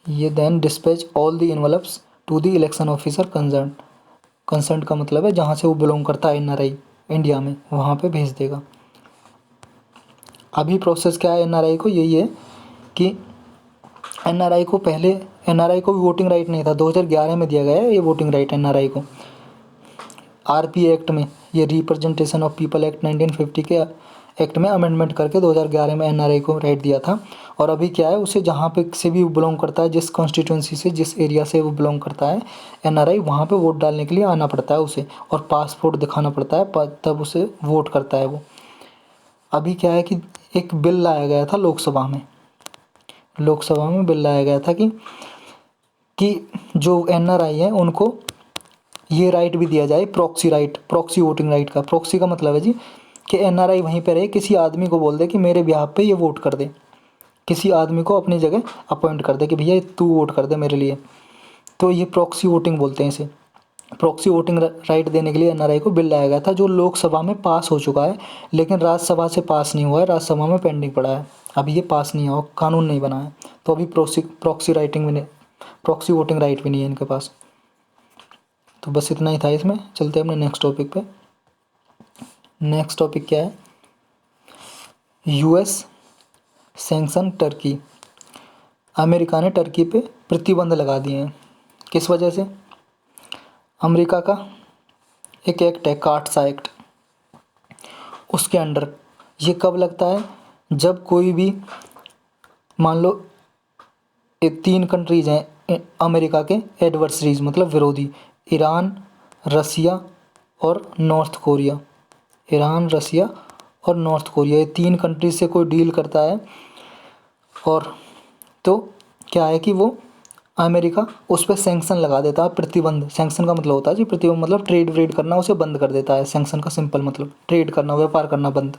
ये then dispatch all the envelopes to the election officer concern का मतलब है जहाँ से वो बिलोंग करता है एनआरआई इंडिया में, वहाँ पे भेज देगा। अभी प्रोसेस क्या है एनआरआई को, यही है कि एनआरआई को पहले, एनआरआई को भी वोटिंग राइट नहीं था, 2011 में दिया गया है ये वोटिंग राइट एनआरआई को, आरपी एक्ट में, ये रिप्रेजेंटेशन ऑफ पीपल एक्ट 1950 के एक्ट में अमेंडमेंट करके 2011 में एनआरआई को राइट दिया था। और अभी क्या है, उसे जहाँ पे से भी बिलोंग करता है, जिस कॉन्स्टिट्यूंसी से, जिस एरिया से वो बिलोंग करता है एनआरआई, वहाँ पे वोट डालने के लिए आना पड़ता है उसे, और पासपोर्ट दिखाना पड़ता है, तब उसे वोट करता है वो। अभी क्या है कि एक बिल लाया गया था लोकसभा में, बिल लाया गया था कि जो एनआरआई हैं उनको ये राइट भी दिया जाए, प्रॉक्सी वोटिंग राइट का। प्रॉक्सी का मतलब है जी कि एनआरआई वहीं पर रहे, किसी आदमी को बोल दे कि मेरे बिहाफ पे ये वोट कर दे, किसी आदमी को अपनी जगह अपॉइंट कर दे कि भैया तू वोट कर दे मेरे लिए। तो ये प्रॉक्सी वोटिंग बोलते हैं इसे। प्रॉक्सी वोटिंग राइट देने के लिए एनआरआई को बिल लाया गया था, जो लोकसभा में पास हो चुका है, लेकिन राज्यसभा से पास नहीं हुआ है, राज्यसभा में पेंडिंग पड़ा है, अभी ये पास नहीं हुआ, कानून नहीं बना है। तो अभी प्रॉक्सी वोटिंग राइट भी नहीं है इनके पास। तो बस इतना ही था इसमें। चलते हैं अपने नेक्स्ट टॉपिक पे। नेक्स्ट टॉपिक क्या है? US sanction Turkey. अमेरिका ने टर्की पे प्रतिबंध लगा दिए हैं। किस वजह से? अमेरिका का एक एक्ट है, काट्सा एक्ट, उसके अंडर ये कब लगता है? जब कोई भी, मान लो ये 3 कंट्रीज़ हैं अमेरिका के एडवर्सरीज, मतलब विरोधी, ईरान, रसिया और नॉर्थ कोरिया। ईरान, रसिया और नॉर्थ कोरिया, ये 3 कंट्रीज से कोई डील करता है और तो क्या है कि वो अमेरिका उस पर सैंक्शन लगा देता है, प्रतिबंध। सैंक्शन का मतलब होता है जी प्रतिबंध, मतलब ट्रेड व्रेड करना उसे बंद कर देता है। सैंक्शन का सिंपल मतलब ट्रेड करना, व्यापार करना बंद।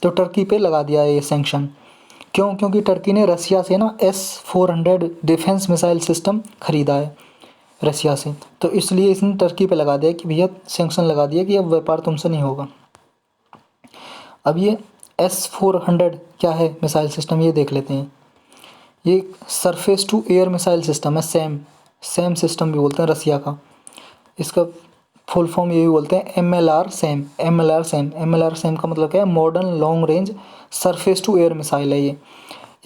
तो टर्की पे लगा दिया है ये सैंक्शन। क्यों? क्योंकि टर्की ने रसिया से ना S-400 डिफेंस मिसाइल सिस्टम खरीदा है रसिया से, तो इसलिए इसने टर्की पे लगा दिया कि भैया सैंक्शन लगा दिया कि अब व्यापार तुमसे नहीं होगा। अब ये S-400 क्या है मिसाइल सिस्टम, ये देख लेते हैं। ये surface to air missile system है, सैम सिस्टम भी बोलते हैं रसिया का। इसका फुल फॉर्म यही बोलते हैं, MLR सैम। MLR सैम का मतलब क्या है? Modern long range surface to air missile है ये।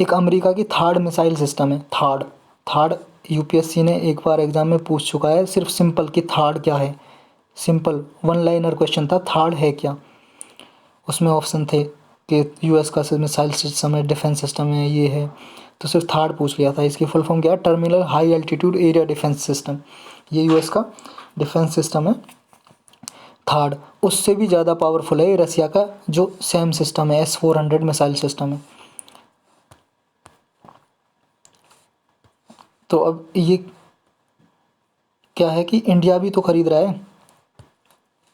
एक अमेरिका की थार्ड मिसाइल सिस्टम है। थार्ड UPSC ने एक बार एग्जाम में पूछ चुका है, सिर्फ सिंपल कि थार्ड क्या है। सिंपल 1 लाइनर क्वेश्चन था, थार्ड है क्या। उसमें ऑप्शन थे कि US का मिसाइल सिस्टम है, डिफेंस सिस्टम है, ये है, तो सिर्फ थार्ड पूछ लिया था। इसकी फुल फॉर्म क्या है? Terminal high altitude area defence system. ये US का डिफेंस सिस्टम है थार्ड। उससे भी ज़्यादा पावरफुल है रसिया का जो सैम सिस्टम है, S-400 मिसाइल सिस्टम है। तो अब ये क्या है कि इंडिया भी तो खरीद रहा है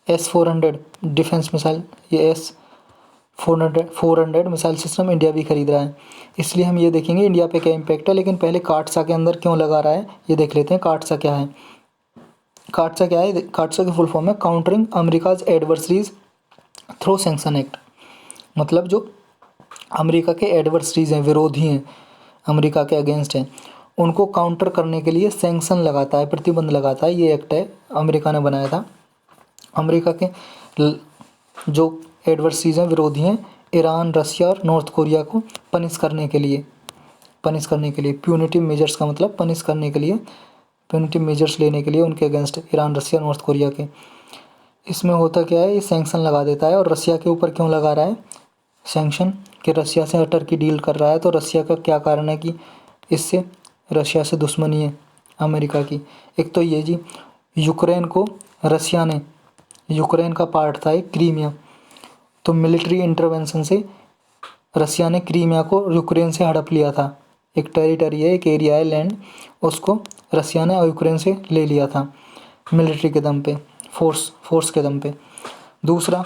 S-400 डिफेंस मिसाइल। ये S-400 मिसाइल सिस्टम इंडिया भी खरीद रहा है। इसलिए हम ये देखेंगे इंडिया पे क्या इम्पैक्ट है। लेकिन पहले काटसा के अंदर क्यों लगा रहा है ये देख लेते हैं। काटसा क्या है? काटसा क्या है? काटसा की फुल फॉर्म है countering America's adversaries through sanction act. मतलब जो अमेरिका के एडवर्सरीज हैं, विरोधी हैं, अमेरिका के अगेंस्ट हैं, उनको काउंटर करने के लिए सैंक्शन लगाता है, प्रतिबंध लगाता है। ये एक्ट है, अमेरिका ने बनाया था। अमेरिका के जो एडवर्सरीज हैं, विरोधी हैं, ईरान, रसिया और नॉर्थ कोरिया को पनिश करने के लिए प्यूनिटिव मेजर्स का मतलब पनिश करने के लिए, प्यूनिटिव मेजर्स लेने के लिए उनके अगेंस्ट, ईरान, रसिया, नॉर्थ कोरिया के। इसमें होता क्या है? ये सैंक्शन लगा देता है। और रसिया के ऊपर क्यों लगा रहा है सैंक्शन? कि रसिया से टर्की डील कर रहा है, तो रसिया का क्या कारण है कि इससे रसिया से दुश्मनी है अमेरिका की। एक तो ये जी, यूक्रेन को रसिया ने, यूक्रेन का पार्ट था एक क्रीमिया, तो मिलिट्री इंटरवेंशन से रसिया ने क्रीमिया को यूक्रेन से हड़प लिया था। एक टेरिटरी है, एक एरिया है, लैंड, उसको रसिया ने यूक्रेन से ले लिया था मिलिट्री के दम पे, फोर्स के दम पे। दूसरा,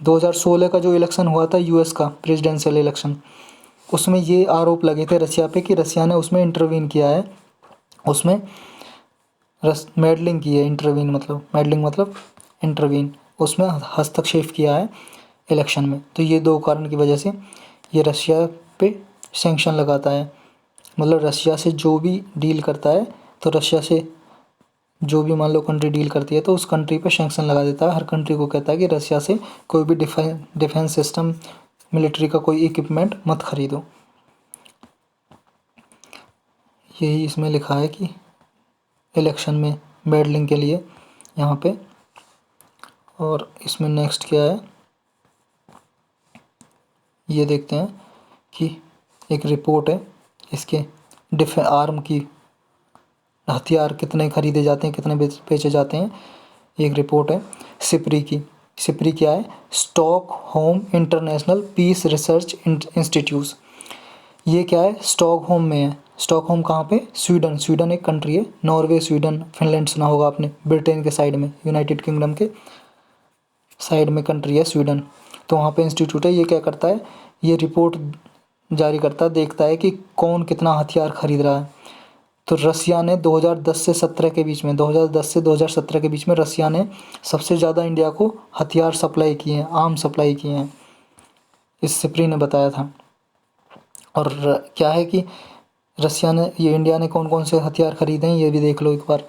2016 का जो इलेक्शन हुआ था US का प्रेसिडेंशियल इलेक्शन, उसमें ये आरोप लगे थे रसिया पे कि रसिया ने उसमें इंटरवीन किया है, उसमें मेडलिंग की है। मेडलिंग मतलब इंटरवीन, उसमें हस्तक्षेप किया है इलेक्शन में। तो ये 2 कारण की वजह से ये रसिया पे सैंक्शन लगाता है। मतलब रसिया से जो भी डील करता है, तो रसिया से जो भी मान लो कंट्री डील करती है, तो उस कंट्री पे सैंक्शन लगा देता है। हर कंट्री को कहता है कि रसिया से कोई भी डिफेंस सिस्टम, मिलिट्री का कोई इक्विपमेंट मत खरीदो। यही इसमें लिखा है कि इलेक्शन में मेडलिंग के लिए यहाँ पे। और इसमें नेक्स्ट क्या है ये देखते हैं कि एक रिपोर्ट है इसके आर्म की, हथियार कितने खरीदे जाते हैं, कितने बेचे जाते हैं। एक रिपोर्ट है सिप्री की। सिप्री क्या है? Stockholm International Peace Research Institute. ये क्या है? स्टॉकहोम में है। स्टॉकहोम कहाँ पे? स्वीडन एक कंट्री है। नॉर्वे, स्वीडन, फिनलैंड सुना होगा आपने, ब्रिटेन के साइड में, यूनाइटेड किंगडम के साइड में कंट्री है स्वीडन। तो वहाँ पे इंस्टीट्यूट है। ये क्या करता है? ये रिपोर्ट जारी करता है, देखता है कि कौन कितना हथियार खरीद रहा है। तो रसिया ने 2010 से 17 के बीच में, 2010 से 2017 के बीच में रसिया ने सबसे ज़्यादा इंडिया को हथियार सप्लाई किए हैं, आर्म सप्लाई किए हैं, इस सिप्री ने बताया था। और क्या है कि रसिया ने ये इंडिया ने कौन कौन से हथियार खरीदे हैं ये भी देख लो एक बार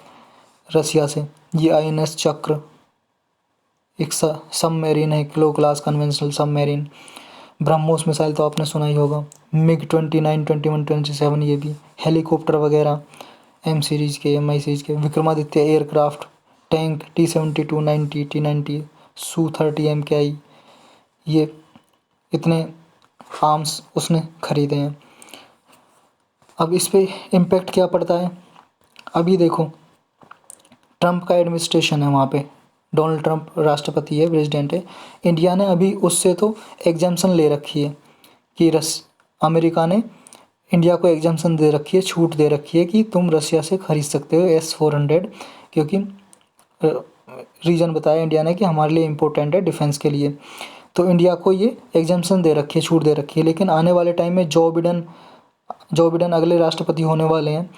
रसिया से। ये INS चक्र एक सबमरीन है, low class conventional submarine. BrahMos missile तो आपने सुना ही होगा। MiG-29, 21, 27 ये भी हेलीकॉप्टर वगैरह M सीरीज़ के, MI सीरीज़ के। Vikramaditya aircraft, tank T-72, 90, T-90, Su-30 MKI, ये इतने आर्म्स उसने खरीदे हैं। अब इस पे इम्पैक्ट क्या पड़ता है, अभी देखो ट्रंप का एडमिनिस्ट्रेशन है वहाँ पे, डोनाल्ड ट्रंप राष्ट्रपति है, प्रेसिडेंट है। इंडिया ने अभी उससे तो एग्जाम्पशन ले रखी है कि अमेरिका ने इंडिया को एग्जाम्पशन दे रखी है, छूट दे रखी है कि तुम रशिया से खरीद सकते हो S-400, क्योंकि रीज़न बताया इंडिया ने कि हमारे लिए इम्पोर्टेंट है डिफेंस के लिए। तो इंडिया को ये एग्जाम्पशन दे रखी है, छूट दे रखी है। लेकिन आने वाले टाइम में जो बिडेन अगले राष्ट्रपति होने वाले हैं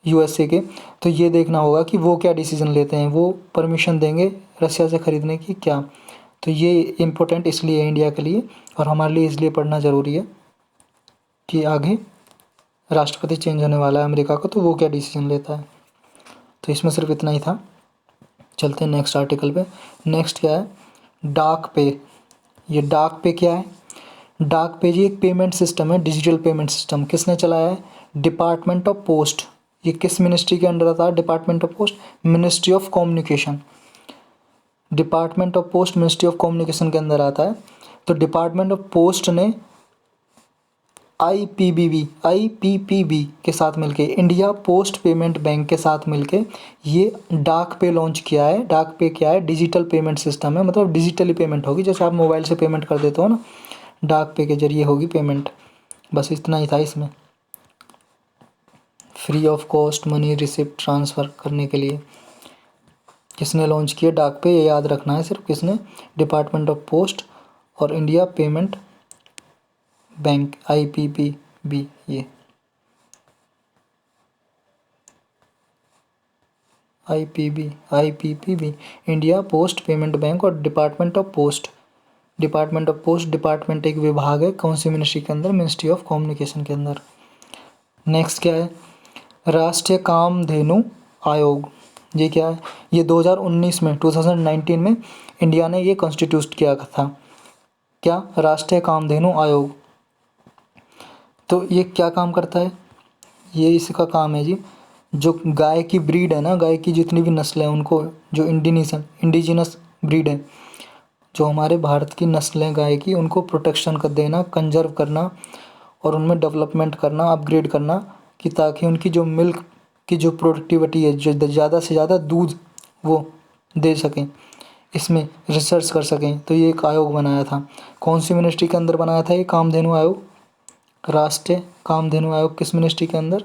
USA के, तो ये देखना होगा कि वो क्या डिसीजन लेते हैं, वो परमिशन देंगे रशिया से ख़रीदने की क्या। तो ये इम्पोर्टेंट इसलिए है इंडिया के लिए और हमारे लिए इसलिए पढ़ना ज़रूरी है कि आगे राष्ट्रपति चेंज होने वाला है अमेरिका का, तो वो क्या डिसीजन लेता है। तो इसमें सिर्फ इतना ही था। चलते हैं नेक्स्ट आर्टिकल पे। नेक्स्ट क्या है, डाक पे। ये डाक पे क्या है, डाक पे जी एक पेमेंट सिस्टम है, डिजिटल पेमेंट सिस्टम। किसने चलाया है, डिपार्टमेंट ऑफ पोस्ट। ये किस मिनिस्ट्री के अंडर आता है, department of post, ministry of communication. Department of post ministry of communication के अंदर आता है। तो डिपार्टमेंट ऑफ पोस्ट ने IPPB के साथ मिलके, इंडिया पोस्ट पेमेंट बैंक के साथ मिलके ये डाक पे लॉन्च किया है। डाक पे क्या है, डिजिटल पेमेंट सिस्टम है, मतलब डिजिटली पेमेंट होगी, जैसे आप मोबाइल से पेमेंट कर देते हो ना, डाक पे के जरिए होगी पेमेंट। बस इतना ही था इसमें, free of cost money receipt transfer करने के लिए। किसने लॉन्च किया, डाक पे, ये याद रखना है सिर्फ, किसने, डिपार्टमेंट ऑफ पोस्ट और इंडिया पेमेंट बैंक IPPB। ये IPPB India post payment bank और डिपार्टमेंट ऑफ पोस्ट। डिपार्टमेंट एक विभाग है, कौन सी मिनिस्ट्री के अंदर, मिनिस्ट्री ऑफ कम्युनिकेशन के अंदर। नेक्स्ट क्या है, राष्ट्रीय कामधेनु आयोग। ये क्या है, ये 2019 में इंडिया ने ये कॉन्स्टिट्यूट किया था, क्या, राष्ट्रीय कामधेनु आयोग। तो ये क्या काम करता है, ये इसका काम है जी, जो गाय की ब्रीड है ना, गाय की जितनी भी नस्लें हैं उनको, जो इंडिजिनस ब्रीड है, जो हमारे भारत की नस्लें गाय की, उनको प्रोटेक्शन कर देना, कंजर्व करना और उनमें डेवलपमेंट करना, अपग्रेड करना, कि ताकि उनकी जो मिल्क की जो प्रोडक्टिविटी है, जो ज़्यादा से ज़्यादा दूध वो दे सकें, इसमें रिसर्च कर सकें। तो ये एक आयोग बनाया था। कौन सी मिनिस्ट्री के अंदर बनाया था ये कामधेनु आयोग, राष्ट्रीय कामधेनु आयोग किस मिनिस्ट्री के अंदर,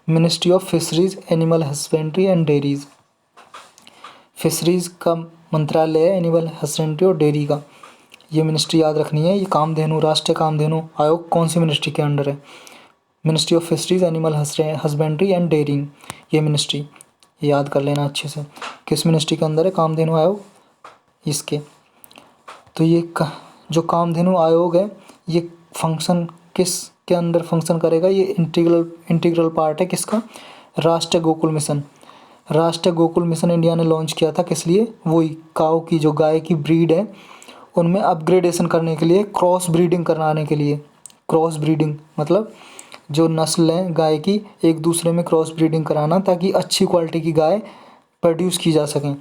ministry of fisheries, animal husbandry and dairies. Fisheries का मंत्रालय है, एनिमल हस्बेंड्री और डेयरी का, ये मिनिस्ट्री याद रखनी है। ये कामधेनु, राष्ट्रीय कामधेनु आयोग कौन सी मिनिस्ट्री के अंडर है, ministry of fisheries, animal husbandry and dairying, ये मिनिस्ट्री याद कर लेना अच्छे से। किस मिनिस्ट्री के अंदर है कामधेनु आयोग, इसके। तो ये जो कामधेनु आयोग है, ये फंक्शन किस के अंदर फंक्शन करेगा, ये इंटीग्रल पार्ट है किसका, राष्ट्रीय गोकुल मिशन। राष्ट्रीय गोकुल मिशन इंडिया ने लॉन्च किया था, किस लिए, वही काऊ की, जो गाय की ब्रीड है उनमें अपग्रेडेशन करने के लिए, क्रॉस ब्रीडिंग कराने के लिए। क्रॉस ब्रीडिंग मतलब जो नस्ल है गाय की, एक दूसरे में क्रॉस ब्रीडिंग कराना, ताकि अच्छी क्वालिटी की गाय प्रोड्यूस की जा सकें।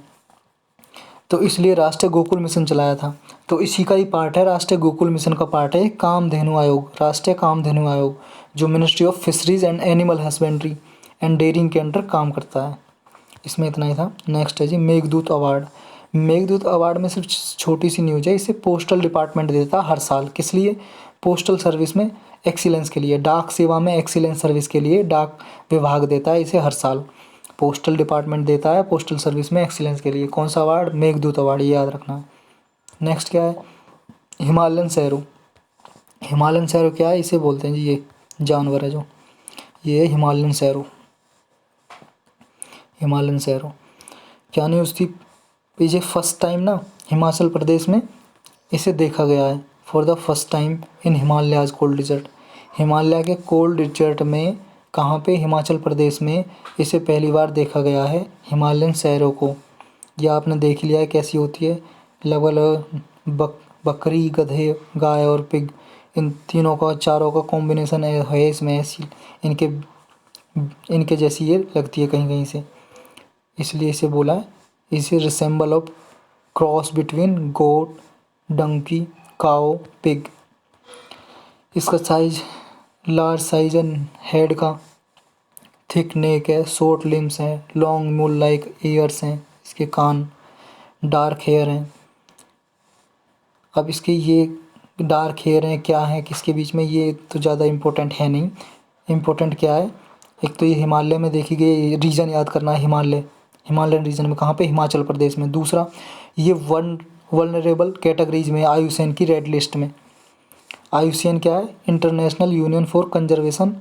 तो इसलिए राष्ट्रीय गोकुल मिशन चलाया था। तो इसी का ही पार्ट है, राष्ट्रीय गोकुल मिशन का पार्ट है कामधेनु आयोग, राष्ट्रीय कामधेनु आयोग, जो ministry of fisheries and animal husbandry and dairying के अंडर काम करता है। इसमें इतना ही था। नेक्स्ट है जी मेघदूत अवार्ड। मेघदूत अवार्ड में सिर्फ छोटी सी न्यूज है, इसे पोस्टल डिपार्टमेंट देता हर साल, किस लिए, पोस्टल सर्विस में एक्सीलेंस के लिए, डाक सेवा में एक्सीलेंस सर्विस के लिए डाक विभाग देता है इसे हर साल। पोस्टल डिपार्टमेंट देता है पोस्टल सर्विस में एक्सीलेंस के लिए। कौन सा अवार्ड, मेघदूत अवार्ड, ये याद रखना है। नेक्स्ट क्या है, हिमालयन शेरू। हिमालयन शेरू क्या है, इसे बोलते हैं जी, ये जानवर है जो, ये है हिमालयन शेरू। हिमालयन शेरू क्या न्यूज़ थी, ये फर्स्ट टाइम ना हिमाचल प्रदेश में इसे देखा गया है, for the first time in Himalayas cold desert. Himalaya के कोल्ड डेजर्ट में कहाँ पे? हिमाचल प्रदेश में इसे पहली बार देखा गया है, हिमालयन शेरों को। ये आपने देख लिया है कैसी होती है, लगभग बकरी, गधे, गाय और पिग, इन तीनों का, चारों का कॉम्बिनेशन है इसमें। ऐसी इनके इनके जैसी ये लगती है कहीं कहीं से, इसलिए इसे बोला है, इसे resemble of cross between goat, donkey, cow, pig. इसका साइज, लार्ज साइज है हेड का, थिक नेक है, शॉर्ट लिम्स हैं, लॉन्ग मूल लाइक ईयर्स हैं इसके कान, डार्क हेयर हैं। अब इसके ये डार्क हेयर हैं क्या है किसके बीच में, ये तो ज़्यादा इम्पोर्टेंट है नहीं। इम्पोर्टेंट क्या है, एक तो ये हिमालय में देखी गई, रीजन याद करना है, हिमालयन रीजन में, कहाँ पे? हिमाचल प्रदेश में। दूसरा, ये वल्नरेबल कैटेगरीज में, IUCN की रेड लिस्ट में। IUCN क्या है? International union for conservation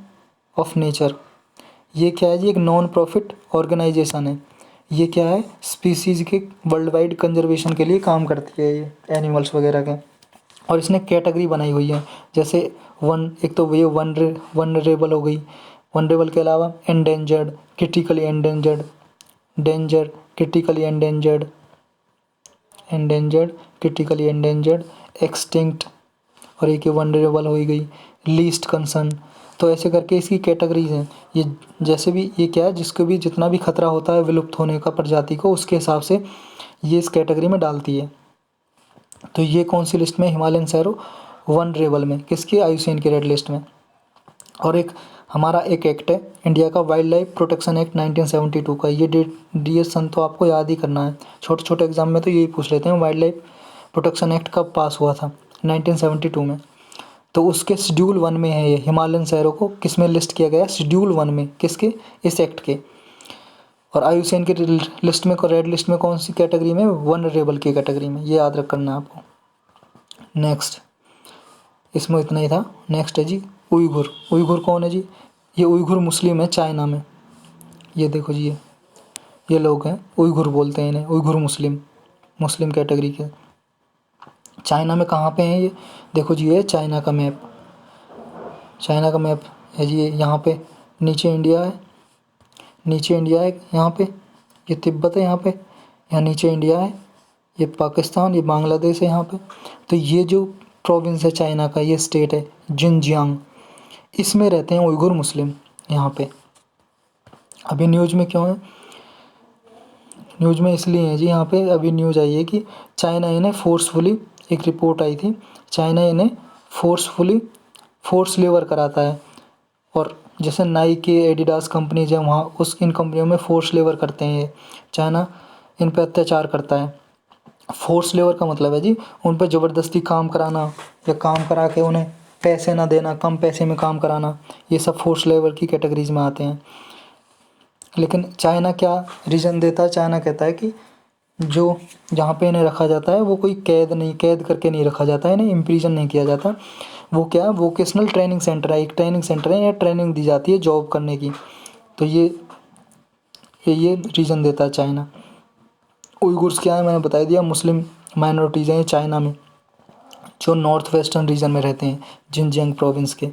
of nature. ये क्या है जी? एक नॉन प्रॉफिट ऑर्गेनाइजेशन है। ये क्या है? स्पीसीज़ के वर्ल्ड वाइड कंजर्वेशन के लिए काम करती है, ये एनिमल्स वगैरह के। और इसने कैटेगरी बनाई हुई है, जैसे एक तो ये वनरेबल हो गई, वनरेबल के अलावा endangered, critically endangered, danger, critically endangered, critically endangered, extinct, और एक ये वनरेबल हो गई, लीस्ट कंसर्न। तो ऐसे करके इसकी कैटेगरीज हैं। ये जैसे भी ये क्या है, जिसको भी जितना भी खतरा होता है विलुप्त होने का प्रजाति को, उसके हिसाब से ये इस कैटेगरी में डालती है। तो ये कौन सी लिस्ट में? हिमालयन शेरों वनरेबल में, किसकी? IUCN की रेड लिस्ट में। और एक हमारा एक एक्ट है इंडिया का, वाइल्ड लाइफ प्रोटेक्शन एक्ट 1972 का। ये डी सन तो आपको याद ही करना है, छोटे छोटे एग्जाम में तो यही पूछ लेते हैं, वाइल्ड लाइफ प्रोटेक्शन एक्ट कब पास हुआ था? 1972 में। तो उसके शेड्यूल 1 में है ये, हिमालयन शेरों को किस में लिस्ट किया गया? शेड्यूल 1 में। किसके? इस एक्ट के। और IUCN की लिस्ट में, रेड लिस्ट में कौन सी कैटेगरी में? वनरेबल की कैटेगरी में। ये याद रख करना है आपको। नेक्स्ट, इसमें इतना ही था। नेक्स्ट है जी उइघुर। उइघुर कौन है जी? ये उइघुर मुस्लिम है चाइना में। ये देखो जी, ये लोग हैं, उइघुर बोलते हैं इन्हें, उइघुर मुस्लिम कैटेगरी के। चाइना में कहाँ पे हैं ये? देखो जी, ये चाइना का मैप, है जी। ये यहाँ पे नीचे इंडिया है, यहाँ पे ये तिब्बत है, यहाँ पे, यहाँ नीचे इंडिया है, ये पाकिस्तान, ये बांग्लादेश है यहाँ पे। तो ये जो प्रोविंस है चाइना का, ये स्टेट है जिनजियांग, इसमें रहते हैं उइघुर मुस्लिम यहाँ पे। अभी न्यूज़ में क्यों है? न्यूज़ में इसलिए है जी, यहाँ पे अभी न्यूज़ आई है कि चाइना इन्हें फोर्सफुली, एक रिपोर्ट आई थी, चाइना इन्हें फोर्स लेबर कराता है। और जैसे नाइकी, एडिडास कंपनीज हैं, वहाँ इन कंपनियों में फोर्स लेबर करते हैं ये। चाइना इन पर अत्याचार करता है। फोर्स लेबर का मतलब है जी, उन पर ज़बरदस्ती काम कराना, या काम करा के उन्हें पैसे ना देना, कम पैसे में काम कराना, ये सब फोर्स लेबर की कैटेगरीज में आते हैं। लेकिन चाइना क्या रीज़न देता है? चाइना कहता है कि जो जहाँ पे इन्हें रखा जाता है वो कोई कैद करके नहीं रखा जाता है, इन्हें इम्प्रीजन नहीं किया जाता। वो क्या है? वोकेशनल ट्रेनिंग सेंटर है, एक ट्रेनिंग सेंटर है, या ट्रेनिंग दी जाती है जॉब करने की। तो ये रीज़न देता है चाइना। उइगुर्स क्या है? मैंने बता दिया, मुस्लिम माइनॉरिटीज़ हैं चाइना में, जो नॉर्थ वेस्टर्न रीजन में रहते हैं, जिनजियांग प्रोविंस के।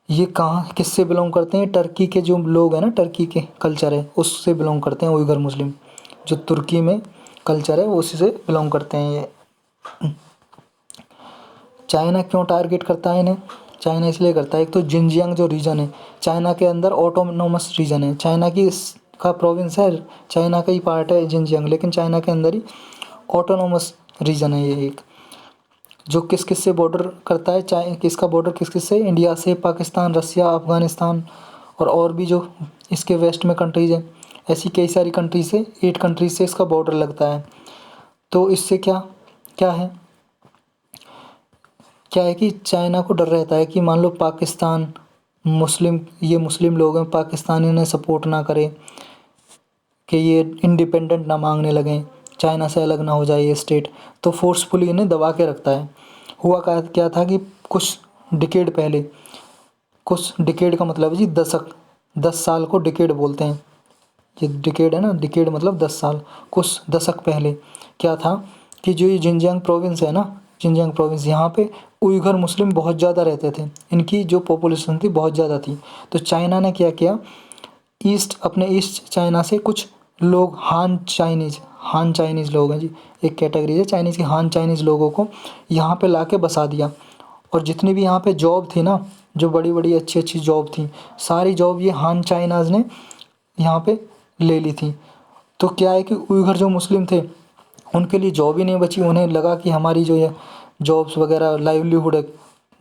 ये कहाँ किससे बिलोंग करते हैं? टर्की के जो लोग हैं ना, टर्की के कल्चर है उससे बिलोंग करते हैं उइगर मुस्लिम। जो तुर्की में कल्चर है वो उसी से बिलोंग करते हैं ये। चाइना क्यों टारगेट करता है इन्हें? चाइना इसलिए करता है, एक तो जिनजियांग जो रीजन है चाइना के अंदर ऑटोनोमस रीजन है, चाइना की का प्रोविंस है, चाइना का ही पार्ट है जिनजियांग, लेकिन चाइना के अंदर ही ऑटोनोमस रीजन है ये एक, जो किस किस से बॉर्डर करता है। किसका बॉर्डर किस किस से? इंडिया से, पाकिस्तान, रसिया, अफ़गानिस्तान, और भी जो इसके वेस्ट में कंट्रीज़ हैं, ऐसी कई सारी कंट्रीज से, 8 कंट्रीज से इसका बॉर्डर लगता है। तो इससे क्या क्या है कि चाइना को डर रहता है कि मान लो पाकिस्तान मुस्लिम लोग हैं, पाकिस्तान इन्हें सपोर्ट ना करे, कि ये इंडिपेंडेंट ना मांगने लगें, चाइना से अलग ना हो जाए ये स्टेट, तो फोर्सफुली इन्हें दबा के रखता है। हुआ क्या था कि कुछ डिकेड पहले, कुछ डिकेड का मतलब है जी दशक, 10 साल को डिकेड बोलते हैं। ये डिकेड है ना, डिकेड मतलब 10 साल। कुछ दशक पहले क्या था कि जो ये जिनजियांग प्रोविंस है ना, जिनजियांग प्रोविंस, यहाँ पे उइगर मुस्लिम बहुत ज़्यादा रहते थे, इनकी जो पॉपुलेशन थी बहुत ज़्यादा थी। तो चाइना ने क्या किया, अपने ईस्ट चाइना से कुछ लोग हान चाइनीज़ लोग हैं जी, एक कैटेगरी है चाइनीज़ की, हान चाइनीज़ लोगों को यहाँ पे लाके बसा दिया। और जितनी भी यहाँ पे जॉब थी ना, जो बड़ी बड़ी अच्छी अच्छी जॉब थी, सारी जॉब ये हान चाइनाज़ ने यहाँ पे ले ली थी। तो क्या है कि उइगर जो मुस्लिम थे उनके लिए जॉब ही नहीं बची, उन्हें लगा कि हमारी जो है जॉब्स वगैरह लाइवलीहुड है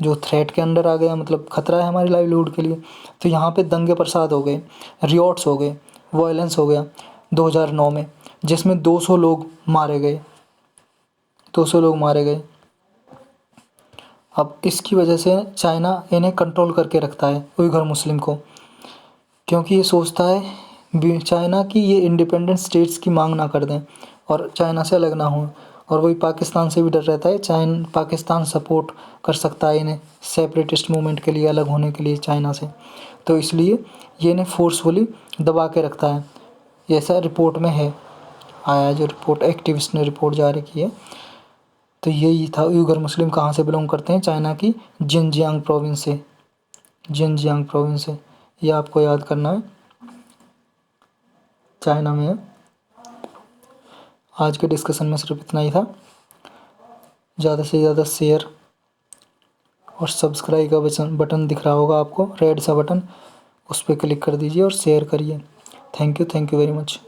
जो थ्रेट के अंडर आ गया, मतलब खतरा है हमारी लाइवलीहुड के लिए। तो यहाँ पे दंगे प्रसाद हो गए, रियॉट्स हो गए, वायलेंस हो गया 2009 में, जिसमें 200 लोग मारे गए, 200 लोग मारे गए। अब इसकी वजह से चाइना इन्हें कंट्रोल करके रखता है उइगर मुस्लिम को, क्योंकि ये सोचता है चाइना की ये इंडिपेंडेंट स्टेट्स की मांग ना कर दें और चाइना से अलग ना हों। और वही पाकिस्तान से भी डर रहता है, पाकिस्तान सपोर्ट कर सकता है इन्हें सेपरेटिस्ट मूवमेंट के लिए, अलग होने के लिए चाइना से। तो इसलिए ये इन्हें फोर्सफुली दबा के रखता है, ऐसा रिपोर्ट में है, आया जो रिपोर्ट एक्टिविस्ट ने रिपोर्ट जारी की है। तो यही था उइगर मुस्लिम कहाँ से बिलोंग करते हैं, चाइना की जिनजियांग प्रोविंस से, जिनजियांग प्रोविंस से, ये आपको याद करना है, चाइना में है। आज के डिस्कशन में सिर्फ इतना ही था। ज़्यादा से ज़्यादा शेयर और सब्सक्राइब का बटन दिख रहा होगा आपको, रेड सा बटन, उस पर क्लिक कर दीजिए और शेयर करिए। Thank you very much.